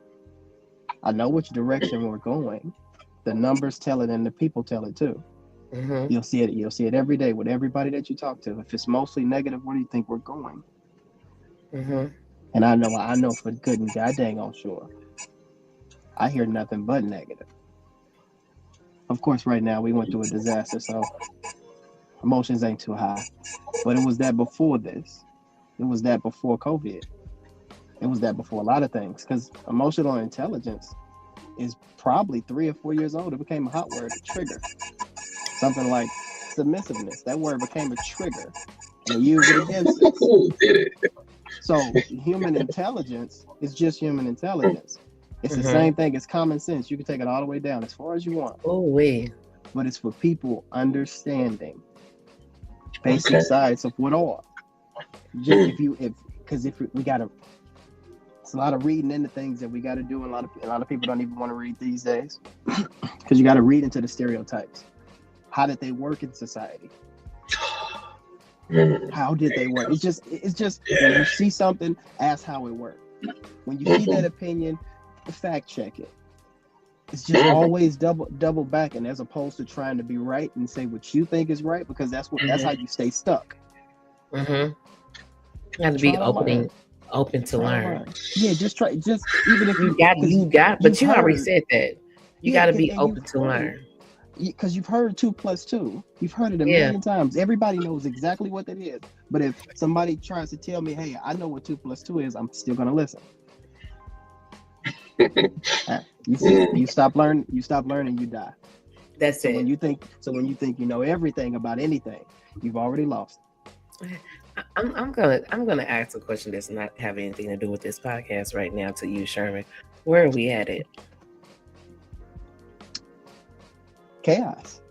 I know which direction we're going. The numbers tell it and the people tell it too. Mm-hmm. You'll see it every day with everybody that you talk to. If it's mostly negative, where do you think we're going? Mm-hmm. And I know for good and god dang on sure, I hear nothing but negative. Of course, right now we went through a disaster, so emotions ain't too high. But it was that before this. It was that before COVID. It was that before a lot of things. Because emotional intelligence is probably 3 or 4 years old. It became a hot word, a trigger. Something like submissiveness. That word became a trigger. And they use it against us. Did it? So human intelligence is just human intelligence. It's the Mhm. same thing as common sense. You can take it all the way down as far as you want. Oh, wait. But it's for people understanding basic Okay. sides of what are. Just if we gotta, it's a lot of reading into things that we got to do, and a lot of people don't even want to read these days, because you got to read into the stereotypes. How did they work in society? Mm. How did they work? It's just when Yeah. you see something, ask how it worked. When you see that opinion, fact check it. It's just always double backing, as opposed to trying to be right and say what you think is right, because that's how you stay stuck. Mm-hmm. Got to be Try to learn. open to Try to learn. learn. Yeah, just even if You got, but you already said that. You Yeah, got to be and open you've to heard- learn. because you've heard 2 + 2. You've heard it a Yeah. million times. Everybody knows exactly what that is. But if somebody tries to tell me, hey, I know what 2 + 2 is, I'm still gonna listen. You see, you stop learning, you die. That's So it. when you think you know everything about anything, you've already lost. I'm gonna ask a question that's not have anything to do with this podcast right now to you, Sherman. Where are we at it? Chaos.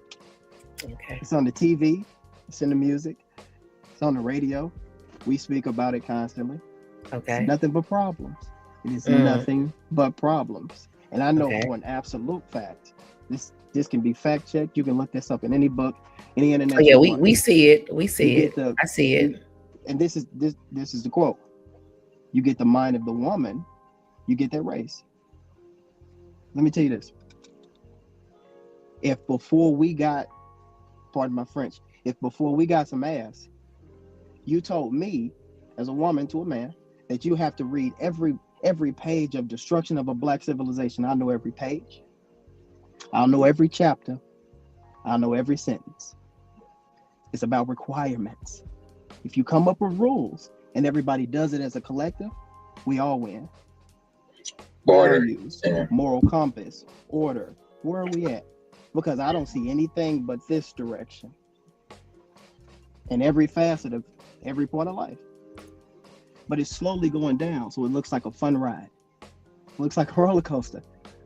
Okay. It's on the TV, it's in the music, it's on the radio. We speak about it constantly. Okay. It's nothing but problems. It is Mm. nothing but problems. And I know Okay. for an absolute fact, this can be fact checked. You can look this up in any book, any internet. Oh yeah, you we want. see it. We see You it. get the- I see it. And this is the quote. You get the mind of the woman, you get their race. Let me tell you this. If before we got, pardon my French, if before we got some ass, you told me as a woman to a man that you have to read every page of destruction of a black civilization, I know every page. I'll know every chapter. I'll know every sentence. It's about requirements. If you come up with rules and everybody does it as a collective, we all win. Order. Values, Yeah. moral compass, order. Where are we at? Because I don't see anything but this direction in every facet of every part of life. But it's slowly going down, so it looks like a fun ride. It looks like a roller coaster.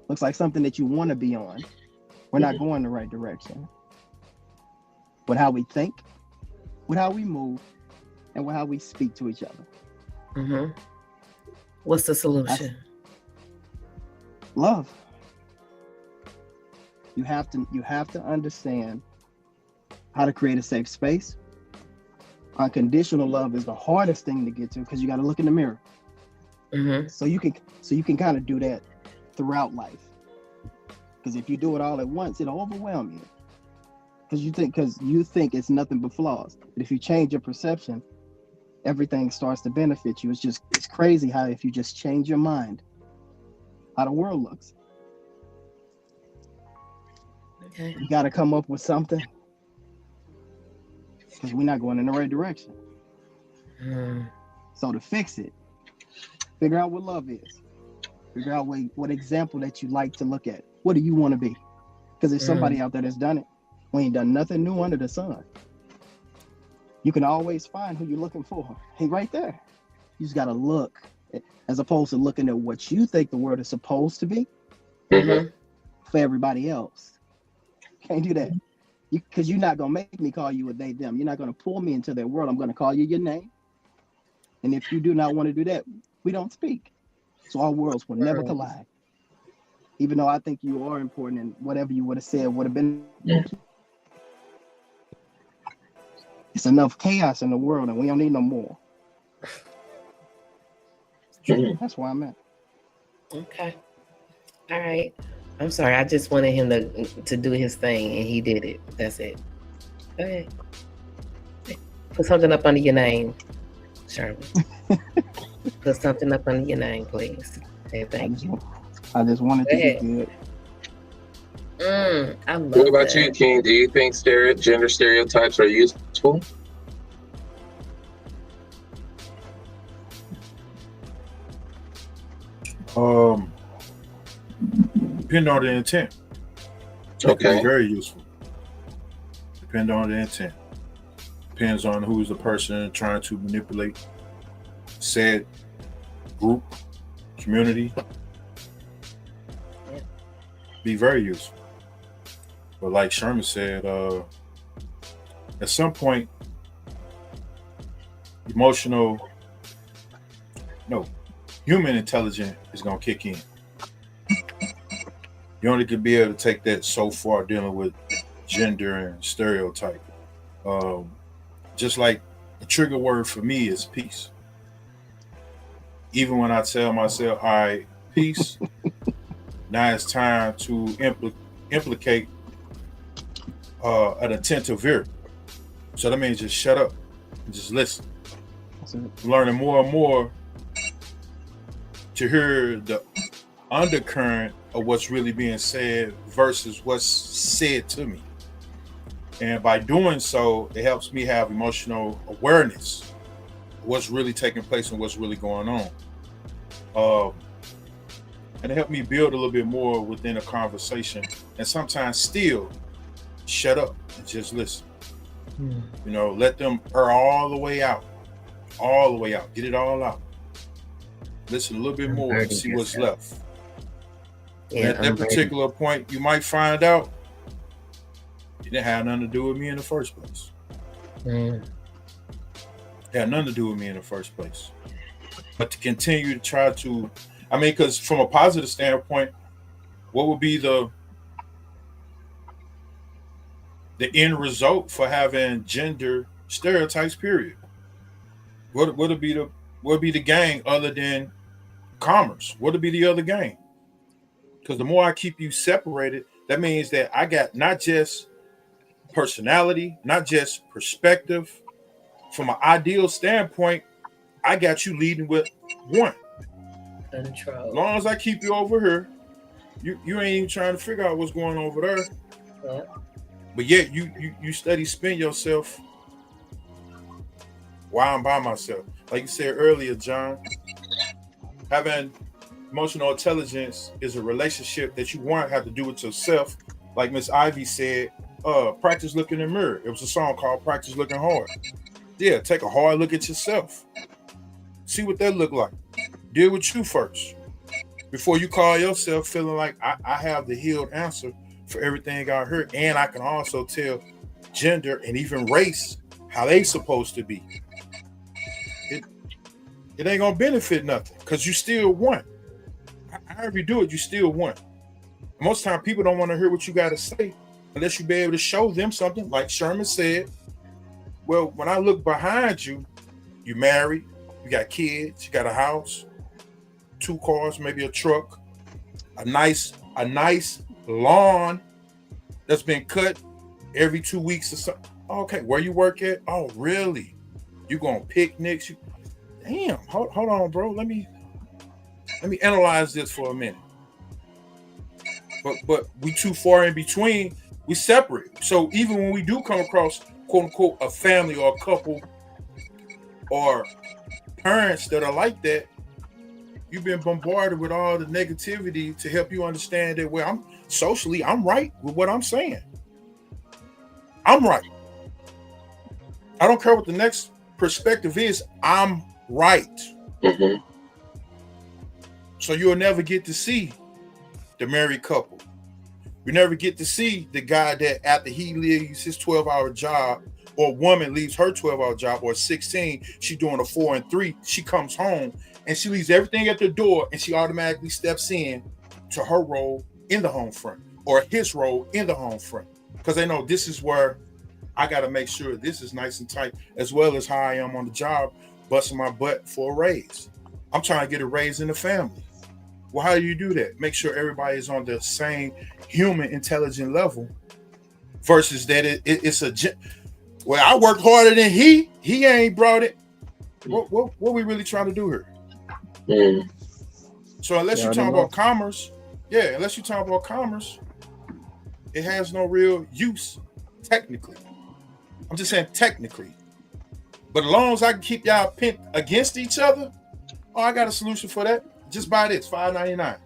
Looks like something that you want to be on. We're not going the right direction. With how we think, with how we move, and with how we speak to each other. Mm-hmm. What's the solution? Love. You have to understand how to create a safe space. Unconditional love is the hardest thing to get to, because you got to look in the mirror. Mm-hmm. So you can kind of do that throughout life. Because if you do it all at once, it'll overwhelm you. Because you think it's nothing but flaws. But if you change your perception, everything starts to benefit you. It's crazy how if you just change your mind, how the world looks. Okay. You got to come up with something, because we're not going in the right direction. Mm. So to fix it, figure out what love is. Figure out what example that you like to look at. What do you want to be? Because there's somebody out there that's done it. We ain't done nothing new under the sun. You can always find who you're looking for. Hey, right there. You just got to look as opposed to looking at what you think the word is supposed to be Mm-hmm. for everybody else. Can't do that. Because you're not going to make me call you a they, them. You're not going to pull me into their world. I'm going to call you your name. And if you do not want to do that, we don't speak. So our worlds will never collide. Even though I think you are important and whatever you would have said would have been. It's enough chaos in the world and we don't need no more. That's where I'm at. Okay. All right. I'm sorry. I just wanted him to do his thing, and he did it. That's it. Go ahead. Put something up under your name, Sherman. Put something up under your name, please. Hey, thank you. I just wanted to be good. I love What about that. you, King? Do you think gender stereotypes are useful? Depend on the intent. Okay. Very useful. Depend on the intent. Depends on who's the person trying to manipulate said group, community. Yeah. Be very useful. But like Sherman said, at some point, human intelligence is going to kick in. You only could be able to take that so far dealing with gender and stereotype. Just like a trigger word for me is peace. Even when I tell myself, all right, peace, now it's time to implicate an attentive ear. So that means just shut up and just listen. Learning more and more to hear the undercurrent of what's really being said versus what's said to me. And by doing so, it helps me have emotional awareness of what's really taking place and what's really going on. And it helped me build a little bit more within a conversation and sometimes still shut up and just listen. You know, let them air all the way out, get it all out. Listen a little bit more and see what's left. Yeah, at that particular point, you might find out it didn't have nothing to do with me in the first place. It had nothing to do with me in the first place. But to continue to try to, because from a positive standpoint, what would be the end result for having gender stereotypes, period? What would be the gain other than commerce? What would be the other gain? Because the more I keep you separated, that means that I got not just personality, not just perspective. From an ideal standpoint, I got you leading with one. Control. As long as I keep you over here, you ain't even trying to figure out what's going on over there. Yeah. But yet you steady spin yourself while I'm by myself. Like you said earlier, John, having emotional intelligence is a relationship that you want to have to do with yourself. Like Miss Ivy said, practice looking in the mirror. It was a song called Practice Looking Hard. Yeah, take a hard look at yourself. See what that look like. Deal with you first. Before you call yourself feeling like I have the healed answer for everything I heard. And I can also tell gender and even race how they supposed to be. It ain't gonna benefit nothing because you still want. However you do it, you still want. Most time people don't want to hear what you got to say unless you be able to show them something. Like Sherman said, well, when I look behind you, you married, you got kids, you got a house, 2 cars, maybe a truck, a nice lawn that's been cut every 2 weeks or something. Okay, where you work at? Oh, really? You going picnics? Damn, hold on, bro. Let me analyze this for a minute. But we too far in between. We separate. So even when we do come across quote unquote a family or a couple or parents that are like that, you've been bombarded with all the negativity to help you understand that I'm right with what I'm saying. I'm right. I don't care what the next perspective is. I'm right. Mm-hmm. So you'll never get to see the married couple. You never get to see the guy that after he leaves his 12-hour job, or woman leaves her 12-hour job, or 16, she doing a 4 and 3, she comes home and she leaves everything at the door and she automatically steps in to her role in the home front or his role in the home front. Because they know this is where I got to make sure this is nice and tight, as well as how I am on the job, busting my butt for a raise. I'm trying to get a raise in the family. Well, how do you do that? Make sure everybody is on the same human intelligent level versus that it's a, well, I worked harder than he ain't brought it. What we really trying to do here? Mm. So unless you're talking about commerce, it has no real use technically. I'm just saying technically. But as long as I can keep y'all pinned against each other, oh, I got a solution for that. Just buy this, $5.99.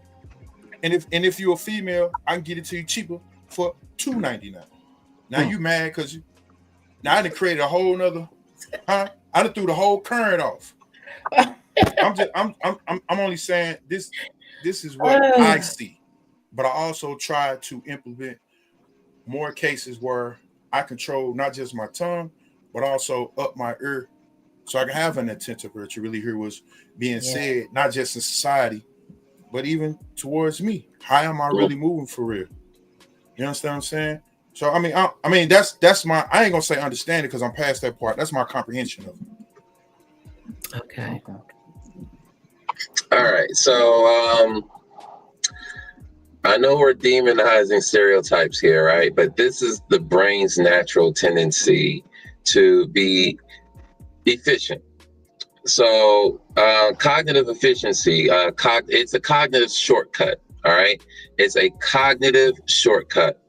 And if you're a female, I can get it to you cheaper for $2.99. Now you mad because now I done created a whole nother, I done threw the whole current off. I'm only saying this is what I see. But I also try to implement more cases where I control not just my tongue, but also up my ear, so I can have an attentive ear to really hear what's being said, not just in society, but even towards me. How am I really moving for real? You understand what I'm saying? So I mean that's my, I ain't gonna say understanding because I'm past that part. That's my comprehension of it. Okay. All right. So I know we're demonizing stereotypes here, right? But this is the brain's natural tendency to be efficient. So cognitive efficiency, it's a cognitive shortcut, all right? It's a cognitive shortcut.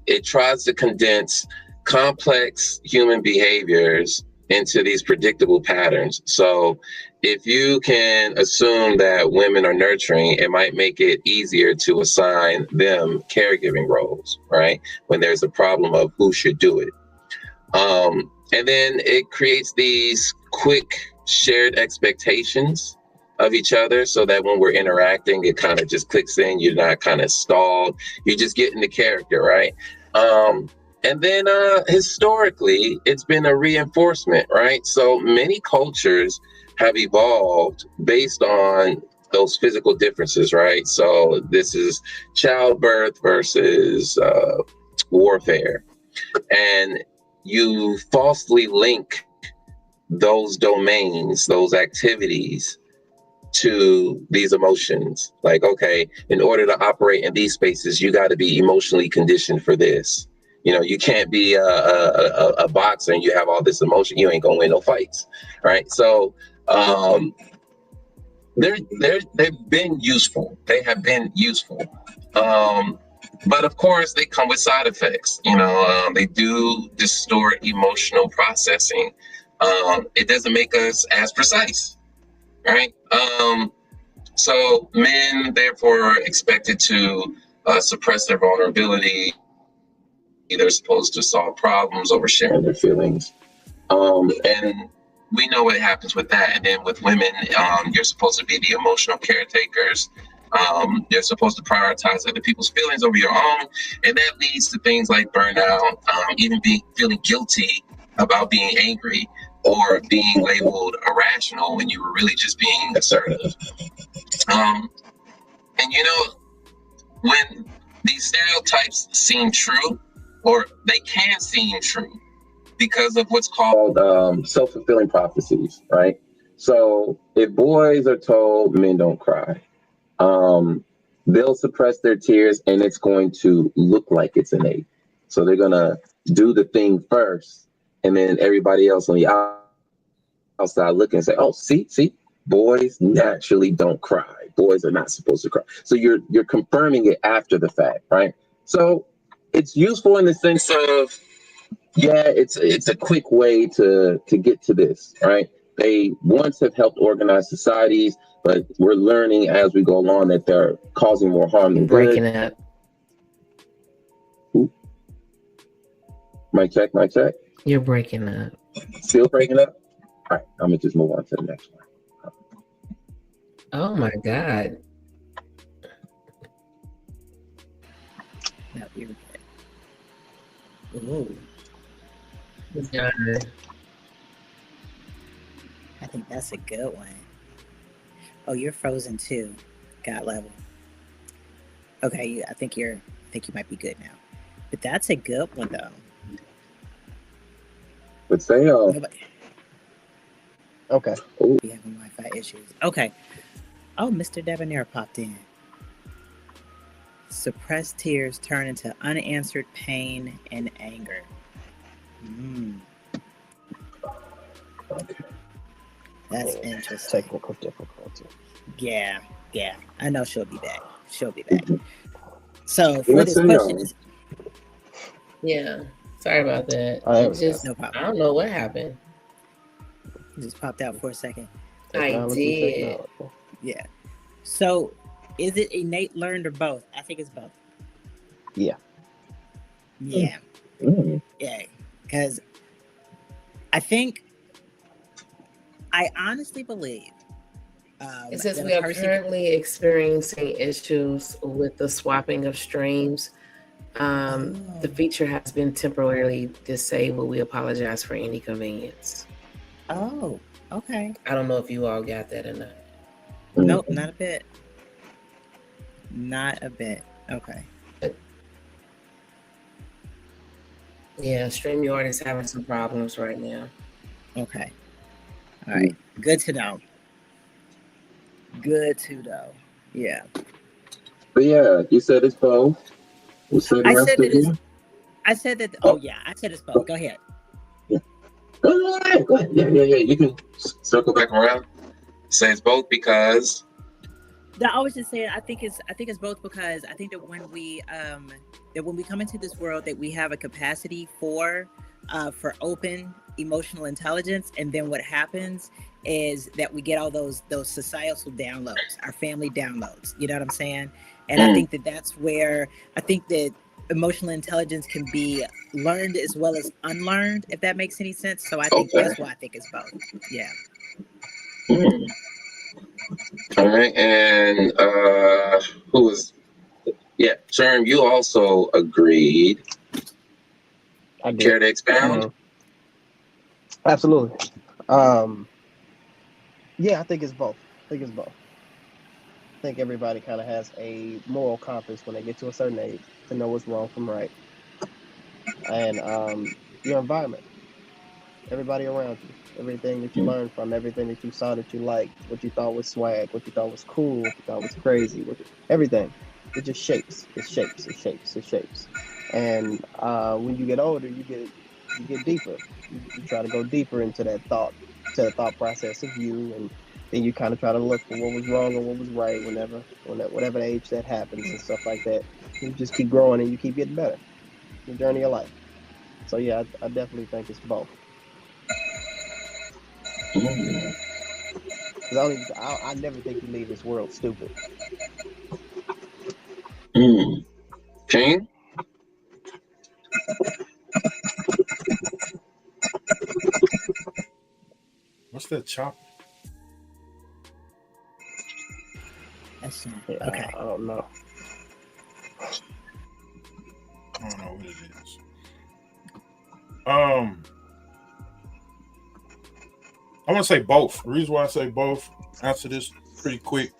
It tries to condense complex human behaviors into these predictable patterns. So if you can assume that women are nurturing, it might make it easier to assign them caregiving roles, right? When there's a problem of who should do it. And then it creates these quick shared expectations of each other so that when we're interacting, it kind of just clicks in. You're not kind of stalled. You just get into character, right? And then historically, it's been a reinforcement, right? So many cultures have evolved based on those physical differences, right? So this is childbirth versus warfare. And you falsely link those domains, those activities to these emotions. Like, okay, in order to operate in these spaces, you got to be emotionally conditioned for this. You know, you can't be a boxer and you have all this emotion. You ain't gonna win no fights, right? So they've been useful. They have been useful. But of course, they come with side effects. You know, they do distort emotional processing. It doesn't make us as precise, right? So men, therefore, are expected to suppress their vulnerability. They're supposed to solve problems over sharing their feelings. And we know what happens with that. And then with women, you're supposed to be the emotional caretakers. You're supposed to prioritize other people's feelings over your own. And that leads to things like burnout, even feeling guilty about being angry or being labeled irrational when you were really just being assertive. And you know, when these stereotypes seem true, or they can seem true because of what's called self-fulfilling prophecies, right? So if boys are told men don't cry, they'll suppress their tears and it's going to look like it's innate. So they're going to do the thing first, and then everybody else on the outside looking and say, oh, see, boys naturally don't cry. Boys are not supposed to cry. So you're confirming it after the fact, right? So it's useful in the sense of, yeah, it's a quick way to get to this, right? They once have helped organize societies, but we're learning as we go along that they're causing more harm than good. Breaking up. Ooh. Mic check. You're breaking up. Still breaking up? All right, I'm gonna just move on to the next one. Oh my God. No, you're good. Ooh, Yeah. I think that's a good one. Oh, you're frozen too. God level. Okay, I think you might be good now. But that's a good one though. But say, Nobody Okay. be having Wi-Fi issues. Okay. Oh, Mr. Debonair popped in. Suppressed tears turn into unanswered pain and anger. That's interesting. Technical difficulty. Yeah. I know she'll be back. So for Yeah, this say, question is Yeah. Sorry about that. Oh, It just, no I problem. don't know what happened. It just popped out for a second. Technology. Yeah. So is it innate, learned, or both? I think it's both. Yeah. Yeah. Mm. Yeah. Because I honestly believe It says that we a are person. currently experiencing issues with the swapping of streams. The feature has been temporarily disabled. We apologize for any inconvenience. Oh, okay. I don't know if you all got that or not. Nope, not a bit. Not a bit. Okay. Yeah, StreamYard is having some problems right now. Okay. All right. Good to know. Yeah. But yeah, you said it's both. We'll say the I rest said of that it's. you. I said that. Oh yeah, I said it's both. Go ahead. Go ahead. Yeah. You can circle back around. Say it's both because. No, I was just saying. I think it's both because I think that when we come into this world, that we have a capacity for open emotional intelligence, and then what happens is that we get all those societal downloads, our family downloads. You know what I'm saying? And I think that that's where I think that emotional intelligence can be learned as well as unlearned, if that makes any sense. So I think that's why I think it's both. Yeah. All right, and who was? Yeah, Sherm, you also agreed. I did. Care to expound? Absolutely. Yeah, I think it's both. I think everybody kind of has a moral compass when they get to a certain age to know what's wrong from right. And your environment, everybody around you, everything that you learned from, everything that you saw that you liked, what you thought was swag, what you thought was cool, what you thought was crazy, everything. It just shapes. It shapes. And when you get older, you get deeper. You try to go deeper into that thought, to the thought process of you, and then you kind of try to look for what was wrong and what was right whatever age that happens and stuff like that. You just keep growing and you keep getting better. The journey of life. So yeah, I definitely think it's both. Because I never think you leave this world stupid. King? What's that chop? That's Yeah, okay. I don't know. I don't know what it is. I want to say both. The reason why I say both, answer this pretty quick.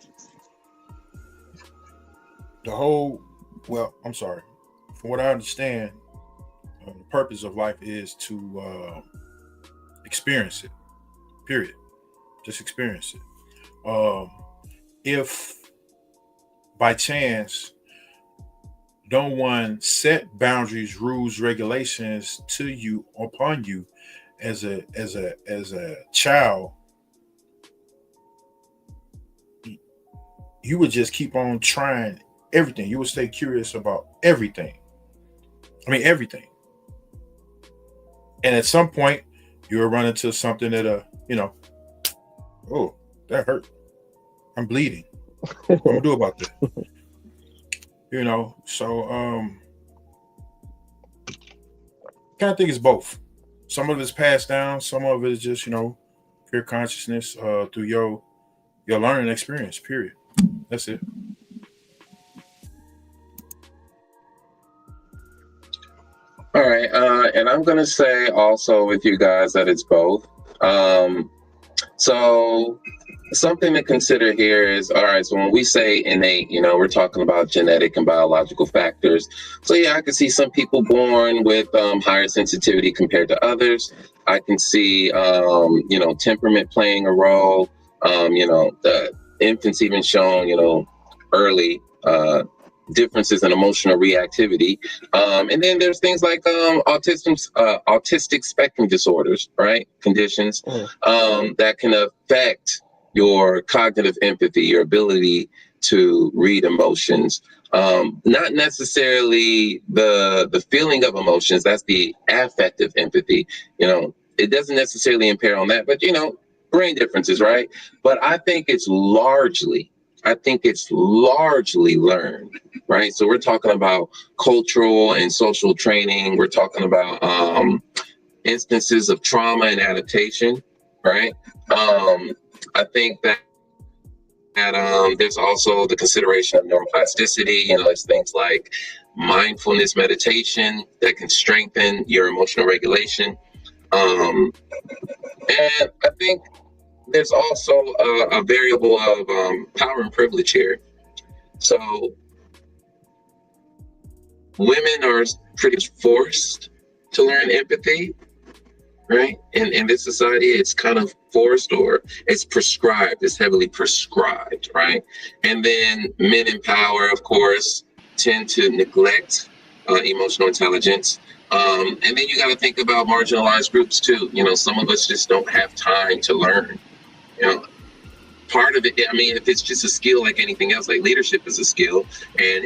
From what I understand, the purpose of life is to experience it. Period. Just experience it. If by chance no one set boundaries, rules, regulations to you upon you as a child, you would just keep on trying everything. You would stay curious about everything. I mean everything. And at some point you'll run into something that oh, that hurt. I'm bleeding. What am I gonna do about that? So kind of think it's both. Some of it's passed down, some of it is just, pure consciousness through your your learning experience, period. That's it. All right, and I'm gonna say also with you guys that it's both. So something to consider here is, all right, so when we say innate, we're talking about genetic and biological factors. So yeah, I can see some people born with higher sensitivity compared to others. I can see, temperament playing a role. The infants even shown, early differences in emotional reactivity. And then there's things like autistic spectrum disorders, right? Conditions that can affect your cognitive empathy, your ability to read emotions. Not necessarily the feeling of emotions, that's the affective empathy. It doesn't necessarily impair on that, but brain differences, right? But I think it's largely learned, right? So we're talking about cultural and social training. We're talking about instances of trauma and adaptation, right? I think that there's also the consideration of neuroplasticity. There's things like mindfulness meditation that can strengthen your emotional regulation. And I think there's also a variable of power and privilege here. So women are pretty much forced to learn empathy, right? In this society, it's kind of forced, or it's prescribed. It's heavily prescribed, right? And then men in power, of course, tend to neglect emotional intelligence. And then you got to think about marginalized groups too. Some of us just don't have time to learn. Part of it, if it's just a skill like anything else, like leadership is a skill, and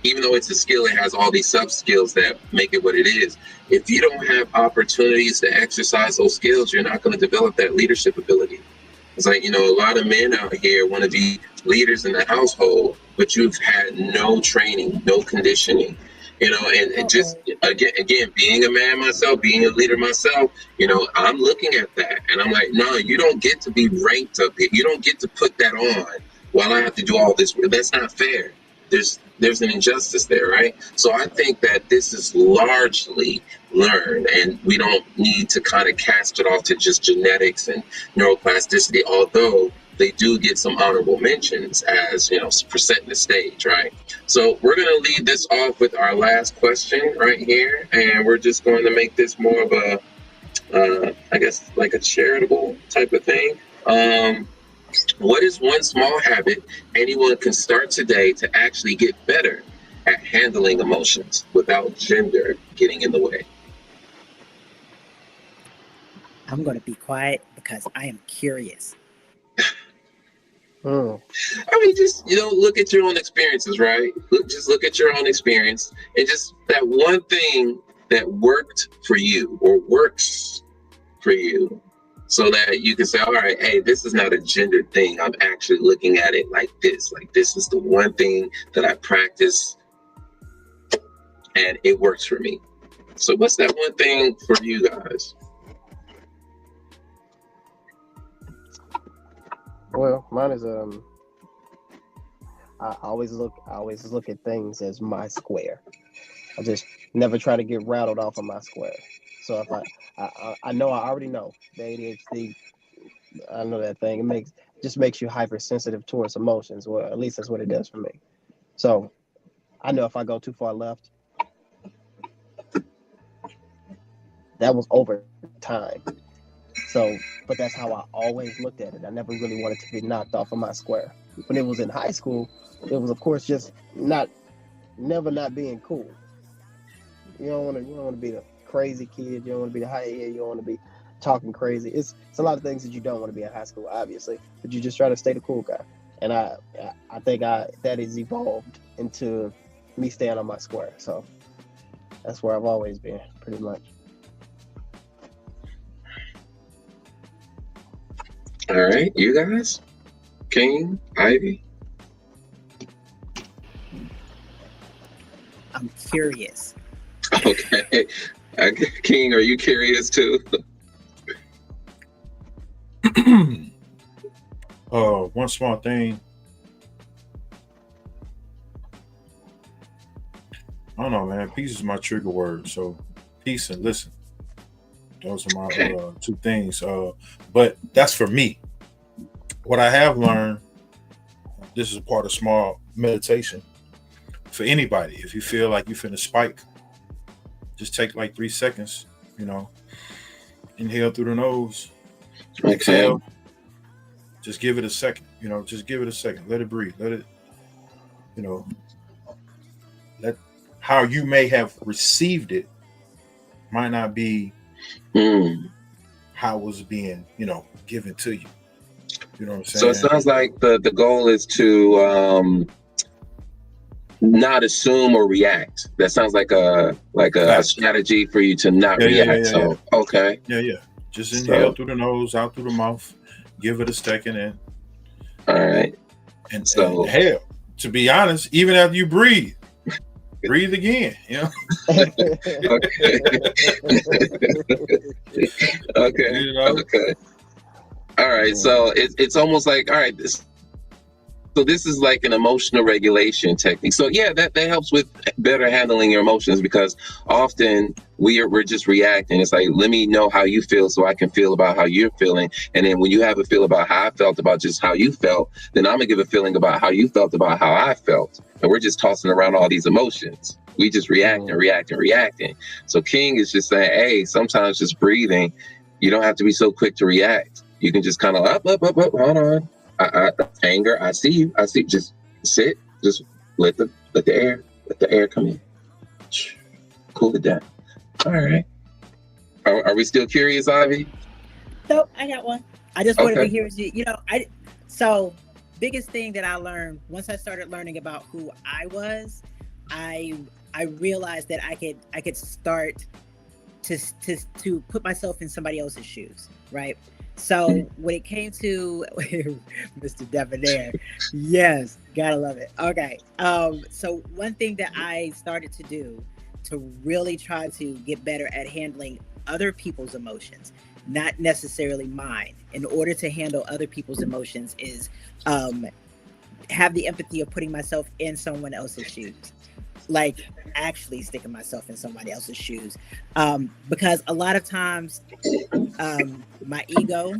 even though it's a skill, it has all these sub skills that make it what it is. If you don't have opportunities to exercise those skills, you're not going to develop that leadership ability. It's like, a lot of men out here want to be leaders in the household, but you've had no training, no conditioning, and just, again, being a man myself, being a leader myself, I'm looking at that and I'm like, no, you don't get to be ranked up here. You don't get to put that on while I have to do all this. That's not fair. There's an injustice there, right? So I think that this is largely learned, and we don't need to kind of cast it off to just genetics and neuroplasticity, although they do get some honorable mentions as, for setting the stage, right? So we're going to lead this off with our last question right here, and we're just going to make this more of a, I guess, like a charitable type of thing. What is one small habit anyone can start today to actually get better at handling emotions without gender getting in the way? I'm going to be quiet because I am curious. Just, look at your own experiences, right? Just look at your own experience, and just that one thing that worked for you or works for you, so that you can say, all right, hey, this is not a gendered thing. I'm actually looking at it like this. Like, this is the one thing that I practice and it works for me. So what's that one thing for you guys? Well, mine is I always look at things as my square. I just never try to get rattled off of my square. So if I know, I already know the ADHD, I know that thing. It just makes you hypersensitive towards emotions. Well, at least that's what it does for me. So I know if I go too far left, that was over time. So, but that's how I always looked at it. I never really wanted to be knocked off of my square. When it was in high school, it was, of course, just never not being cool. You don't want to be the crazy kid. You don't want to be the high head. You don't want to be talking crazy. It's a lot of things that you don't want to be in high school, obviously, but you just try to stay the cool guy. And I think that has evolved into me staying on my square. So that's where I've always been, pretty much. All right, you guys, King, Ivy. I'm curious. Okay. King, are you curious too? One small thing. I don't know, man. Peace is my trigger word. So peace and listen. Those are my two things. But that's for me. What I have learned, this is a part of small meditation. For anybody, if you feel like you're finna spike, just take like 3 seconds, inhale through the nose, exhale, just give it a second, just give it a second, let it breathe, let it, let how you may have received it might not be how it was being, given to you. You know what I'm saying? So it sounds like the goal is to not assume or react. That sounds like a strategy for you to not react. Okay. Yeah. Just inhale through the nose, out through the mouth. Give it a second, and all right. And hell, to be honest, even after you breathe again. Okay. Okay. All right. So it's almost like, all right, so this is like an emotional regulation technique. So yeah, that helps with better handling your emotions, because often we're just reacting. It's like, let me know how you feel so I can feel about how you're feeling. And then when you have a feel about how I felt about just how you felt, then I'm gonna give a feeling about how you felt about how I felt. And we're just tossing around all these emotions. We just reacting. So King is just saying, hey, sometimes just breathing, you don't have to be so quick to react. You can just kind of up, hold on. Anger, I see you. Just sit. Just let the air come in. Cool it down. All right. Are we still curious, Ivy? Nope, I got one. I just wanted to hear you. So biggest thing that I learned once I started learning about who I was, I realized that I could start to put myself in somebody else's shoes, right? So when it came to Mr. Debonair, yes, gotta love it. Okay. So one thing that I started to do to really try to get better at handling other people's emotions, not necessarily mine, in order to handle other people's emotions is have the empathy of putting myself in someone else's shoes. Like actually sticking myself in somebody else's shoes, because a lot of times my ego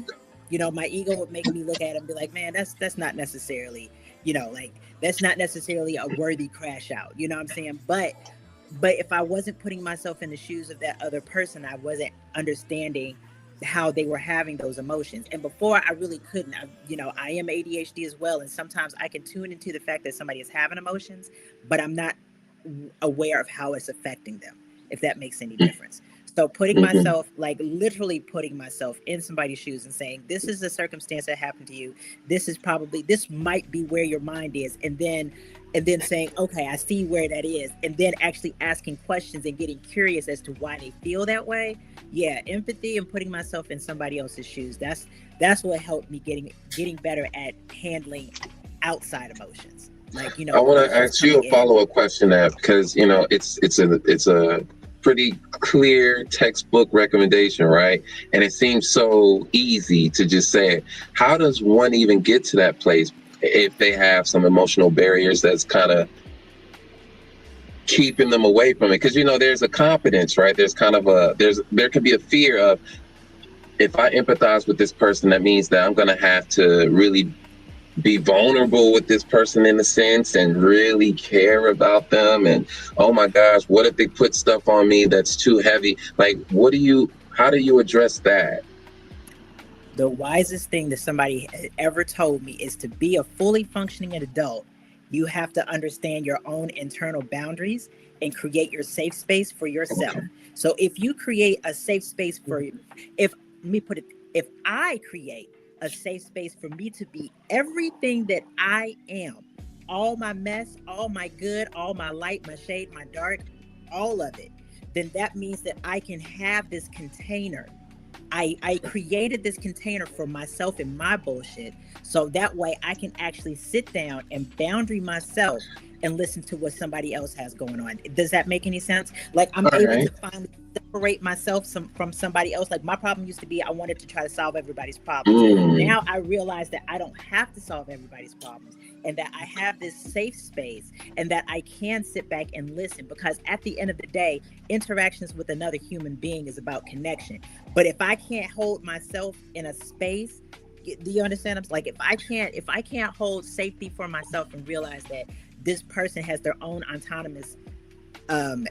would make me look at it and be like, man, that's not necessarily, that's not necessarily a worthy crash out, you know what I'm saying? But if I wasn't putting myself in the shoes of that other person, I wasn't understanding how they were having those emotions. And before, I really couldn't. I am ADHD as well, and sometimes I can tune into the fact that somebody is having emotions, but I'm not aware of how it's affecting them, if that makes any difference. So putting myself, like literally putting myself in somebody's shoes and saying, this is the circumstance that happened to you. This might be where your mind is. And then saying, okay, I see where that is. And then actually asking questions and getting curious as to why they feel that way. Yeah. Empathy and putting myself in somebody else's shoes. That's what helped me getting better at handling outside emotions. Like, I want to ask you a follow-up question because, it's a pretty clear textbook recommendation, right? And it seems so easy to just say it. How does one even get to that place if they have some emotional barriers that's kind of keeping them away from it? Because, there's a competence, right? There's kind of there can be a fear of, if I empathize with this person, that means that I'm going to have to really be vulnerable with this person in a sense and really care about them. And oh my gosh, what if they put stuff on me that's too heavy? Like, how do you address that? The wisest thing that somebody ever told me is to be a fully functioning adult, you have to understand your own internal boundaries and create your safe space for yourself. So if you create a safe space if I create a safe space for me to be everything that I am, all my mess, all my good, all my light, my shade, my dark, all of it, then that means that I can have this container. I created this container for myself and my bullshit, so that way I can actually sit down and boundary myself and listen to what somebody else has going on. Does that make any sense? Like I'm able to finally separate myself from somebody else. Like my problem used to be I wanted to try to solve everybody's problems. Now I realize that I don't have to solve everybody's problems, and that I have this safe space, and that I can sit back and listen, because at the end of the day, interactions with another human being is about connection. But if I can't hold myself in a space, do you understand? I'm like, if I can't hold safety for myself and realize that this person has their own autonomous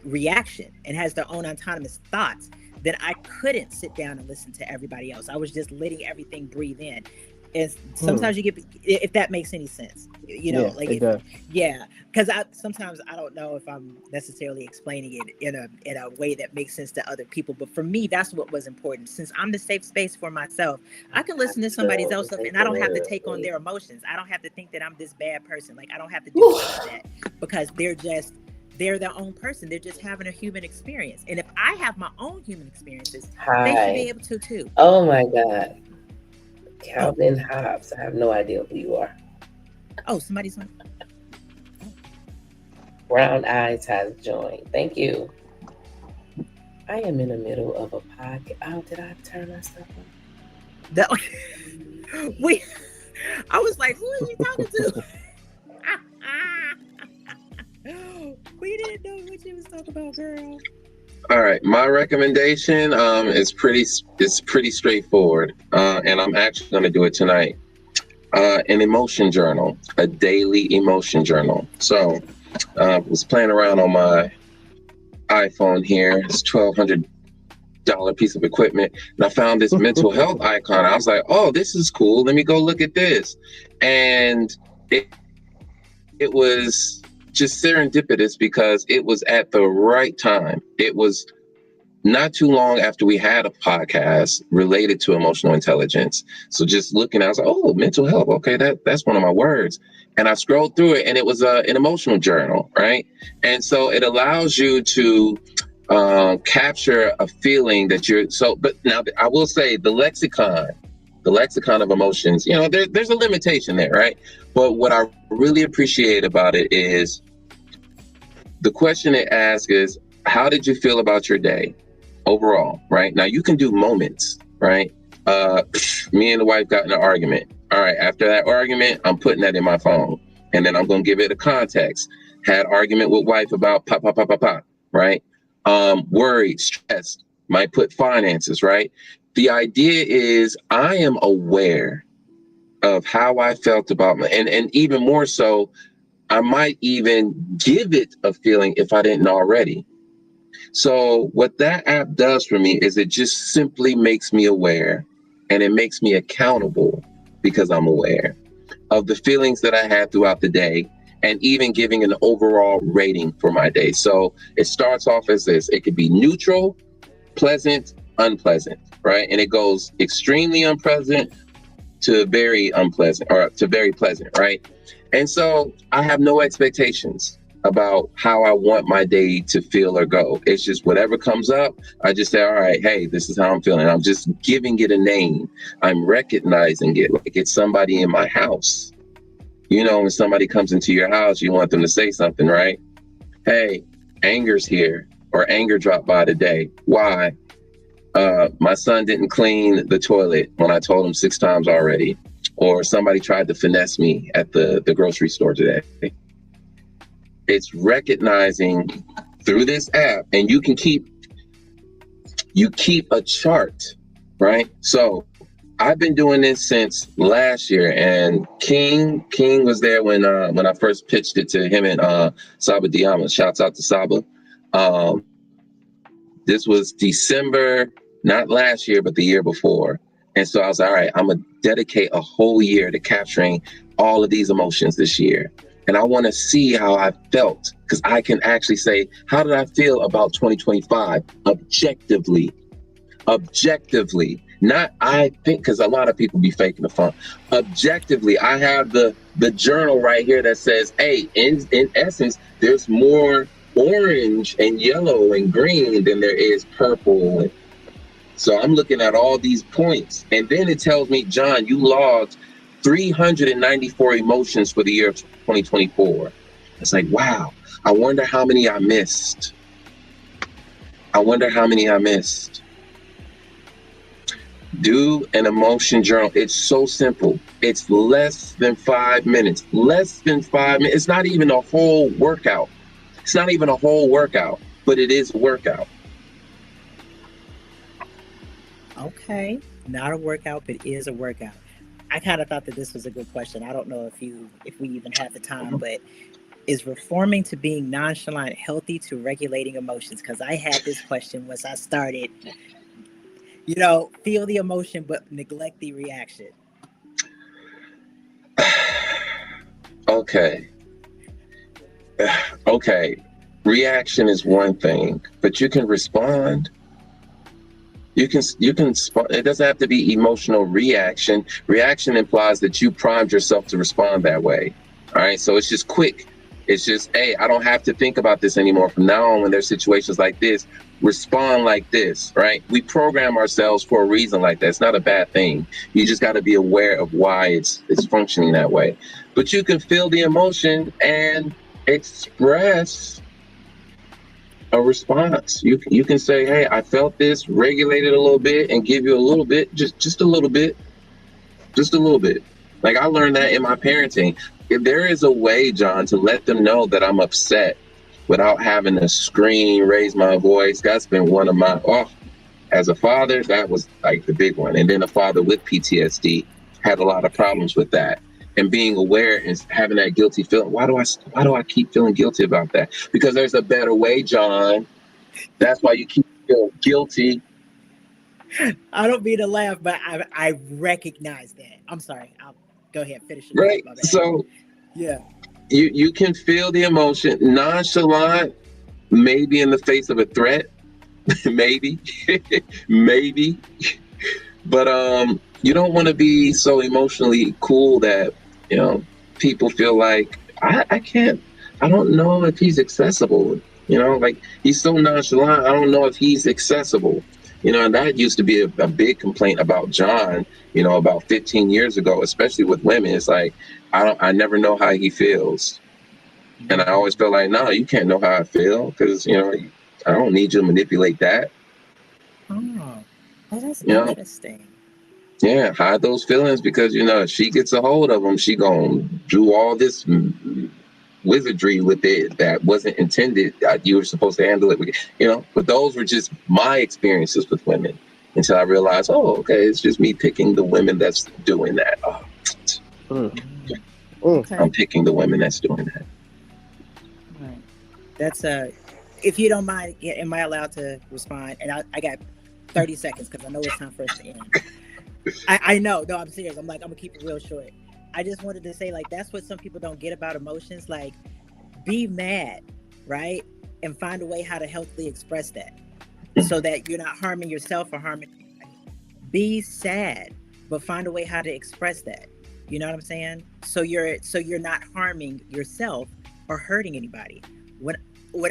reaction and has their own autonomous thoughts, then I couldn't sit down and listen to everybody else. I was just letting everything breathe in. And sometimes you get, if that makes any sense, you know, because sometimes I don't know if I'm necessarily explaining it in a way that makes sense to other people. But for me, that's what was important. Since I'm the safe space for myself, I can listen to somebody else stuff, and I don't have to take on their emotions. I don't have to think that I'm this bad person. Like I don't have to do any of that, because they're their own person. They're just having a human experience. And if I have my own human experiences, they should be able to too. Oh my God. Calvin Hobbs. I have no idea who you are. Oh, somebody's on. Brown Eyes has joined. Thank you. I am in the middle of a podcast. Oh, did I turn my stuff on? I was like, who are you talking to? We didn't know what you was talking about, girl. All right, my recommendation is pretty straightforward, and I'm actually going to do it tonight. An emotion journal, a daily emotion journal. So I was playing around on my iPhone here. It's $1,200 piece of equipment, and I found this mental health icon. I was like, oh, this is cool. Let me go look at this. And it was just serendipitous, because it was at the right time. It was not too long after we had a podcast related to emotional intelligence. So just looking, I was like, oh, mental health. Okay, that's one of my words. And I scrolled through it, and it was an emotional journal, right? And so it allows you to capture a feeling that but now I will say the lexicon of emotions, you know, there's a limitation there, right? But what I really appreciate about it is the question it asks is, how did you feel about your day overall, right? Now you can do moments, right? Me and the wife got in an argument. All right, after that argument, I'm putting that in my phone, and then I'm going to give it a context. Had argument with wife about pop, right? Worried, stressed, might put finances, right? The idea is I am aware of how I felt about and even more so, I might even give it a feeling if I didn't already. So what that app does for me is it just simply makes me aware, and it makes me accountable, because I'm aware of the feelings that I had throughout the day, and even giving an overall rating for my day. So it starts off as this. It could be neutral, pleasant, unpleasant, right? And it goes extremely unpleasant to very unpleasant, or to very pleasant, right? And so I have no expectations about how I want my day to feel or go. It's just whatever comes up, I just say, all right, hey, this is how I'm feeling. I'm just giving it a name. I'm recognizing it like it's somebody in my house. You know, when somebody comes into your house, you want them to say something, right? Hey, anger's here, or anger dropped by today. Why? My son didn't clean the toilet when I told him 6 times already. Or somebody tried to finesse me at the grocery store today. It's recognizing through this app, and you keep a chart, right? So I've been doing this since last year, and King was there when I first pitched it to him and Saba Diama. Shouts out to Saba. This was December, not last year, but the year before. And so I was like, all right, I'm going to dedicate a whole year to capturing all of these emotions this year. And I want to see how I felt, because I can actually say, how did I feel about 2025 objectively? Not I think, because a lot of people be faking the fun. Objectively, I have the journal right here that says, hey, in essence, there's more orange and yellow and green than there is purple. So I'm looking at all these points, and then it tells me, John, you logged 394 emotions for the year of 2024. It's like, wow, I wonder how many I missed. I wonder how many I missed. Do an emotion journal. It's so simple. It's less than 5 minutes. Less than 5 minutes. It's not even a whole workout. It's not even a whole workout, but it is a workout. Okay, not a workout, but is a workout. I kind of thought that this was a good question. I don't know if we even have the time, but is reforming to being nonchalant healthy to regulating emotions? Because I had this question once I started, feel the emotion but neglect the reaction. Okay. Okay. Reaction is one thing, but you can respond. You can it doesn't have to be emotional reaction. Reaction implies that you primed yourself to respond that way. All right. So it's just quick. It's just, hey, I don't have to think about this anymore. From now on, when there's situations like this, respond like this, right? We program ourselves for a reason like that. It's not a bad thing. You just got to be aware of why it's functioning that way. But you can feel the emotion and express a response. You can say, hey, I felt this, regulate it a little bit, and give you a little bit, just a little bit, just a little bit. Like I learned that in my parenting. If there is a way, John, to let them know that I'm upset without having to scream, raise my voice, that's been one of my, as a father, that was like the big one. And then a father with PTSD had a lot of problems with that. And being aware and having that guilty feeling. Why do I keep feeling guilty about that? Because there's a better way, John. That's why you keep feeling guilty. I don't mean to laugh, but I recognize that. I'm sorry. I'll go ahead, finish it. Right. So yeah, you can feel the emotion. Nonchalant, maybe in the face of a threat, maybe, maybe. But you don't want to be so emotionally cool that people feel like I don't know if he's accessible. Like he's so nonchalant. I don't know if he's accessible. And that used to be a big complaint about John, about 15 years ago, especially with women. It's like, I never know how he feels. And I always felt like, no, you can't know how I feel because, I don't need you to manipulate that. Oh, that's interesting. Yeah, hide those feelings because, if she gets a hold of them, she gonna do all this wizardry with it that wasn't intended. You were supposed to handle it, but those were just my experiences with women until I realized, okay, it's just me picking the women that's doing that. Okay. I'm picking the women that's doing that. Right. That's if you don't mind, am I allowed to respond? And I got 30 seconds because I know it's time for us to end. I know. No, I'm serious. I'm gonna keep it real short. I just wanted to say, like, that's what some people don't get about emotions. Like, be mad, right? And find a way how to healthily express that so that you're not harming yourself or harming anybody. Be sad, but find a way how to express that. You know what I'm saying? So you're not harming yourself or hurting anybody. When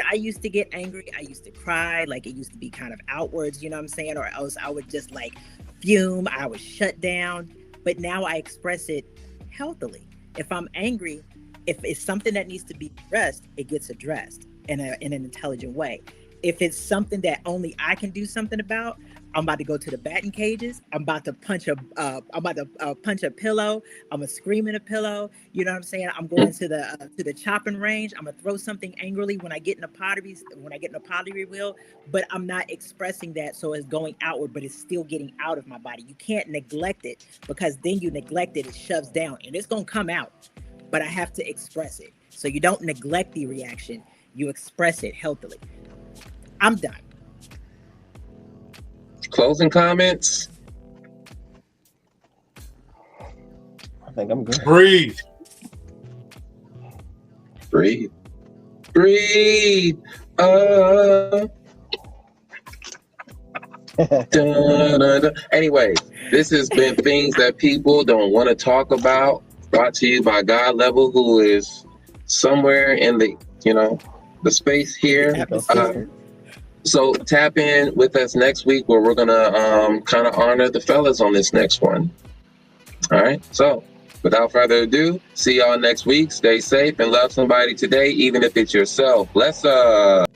I used to get angry, I used to cry, like it used to be kind of outwards, you know what I'm saying? Or else I would just like fume, I would shut down. But now I express it healthily. If I'm angry, if it's something that needs to be addressed, it gets addressed in an intelligent way. If it's something that only I can do something about, I'm about to go to the batting cages. I'm about to punch a pillow. I'm gonna scream in a pillow. You know what I'm saying? I'm going to the chopping range. I'm gonna throw something angrily when I get in a pottery wheel. But I'm not expressing that, so it's going outward, but it's still getting out of my body. You can't neglect it because then you neglect it, it shoves down, and it's gonna come out. But I have to express it. So you don't neglect the reaction. You express it healthily. I'm done. Closing comments? I think I'm good. Breathe. Breathe. Anyway, this has been Things That People Don't Want to Talk About, brought to you by God Level, who is somewhere in the space here. So tap in with us next week where we're gonna kind of honor the fellas on this next one. All right. So without further ado, see y'all next week. Stay safe and love somebody today, even if it's yourself. Bless up.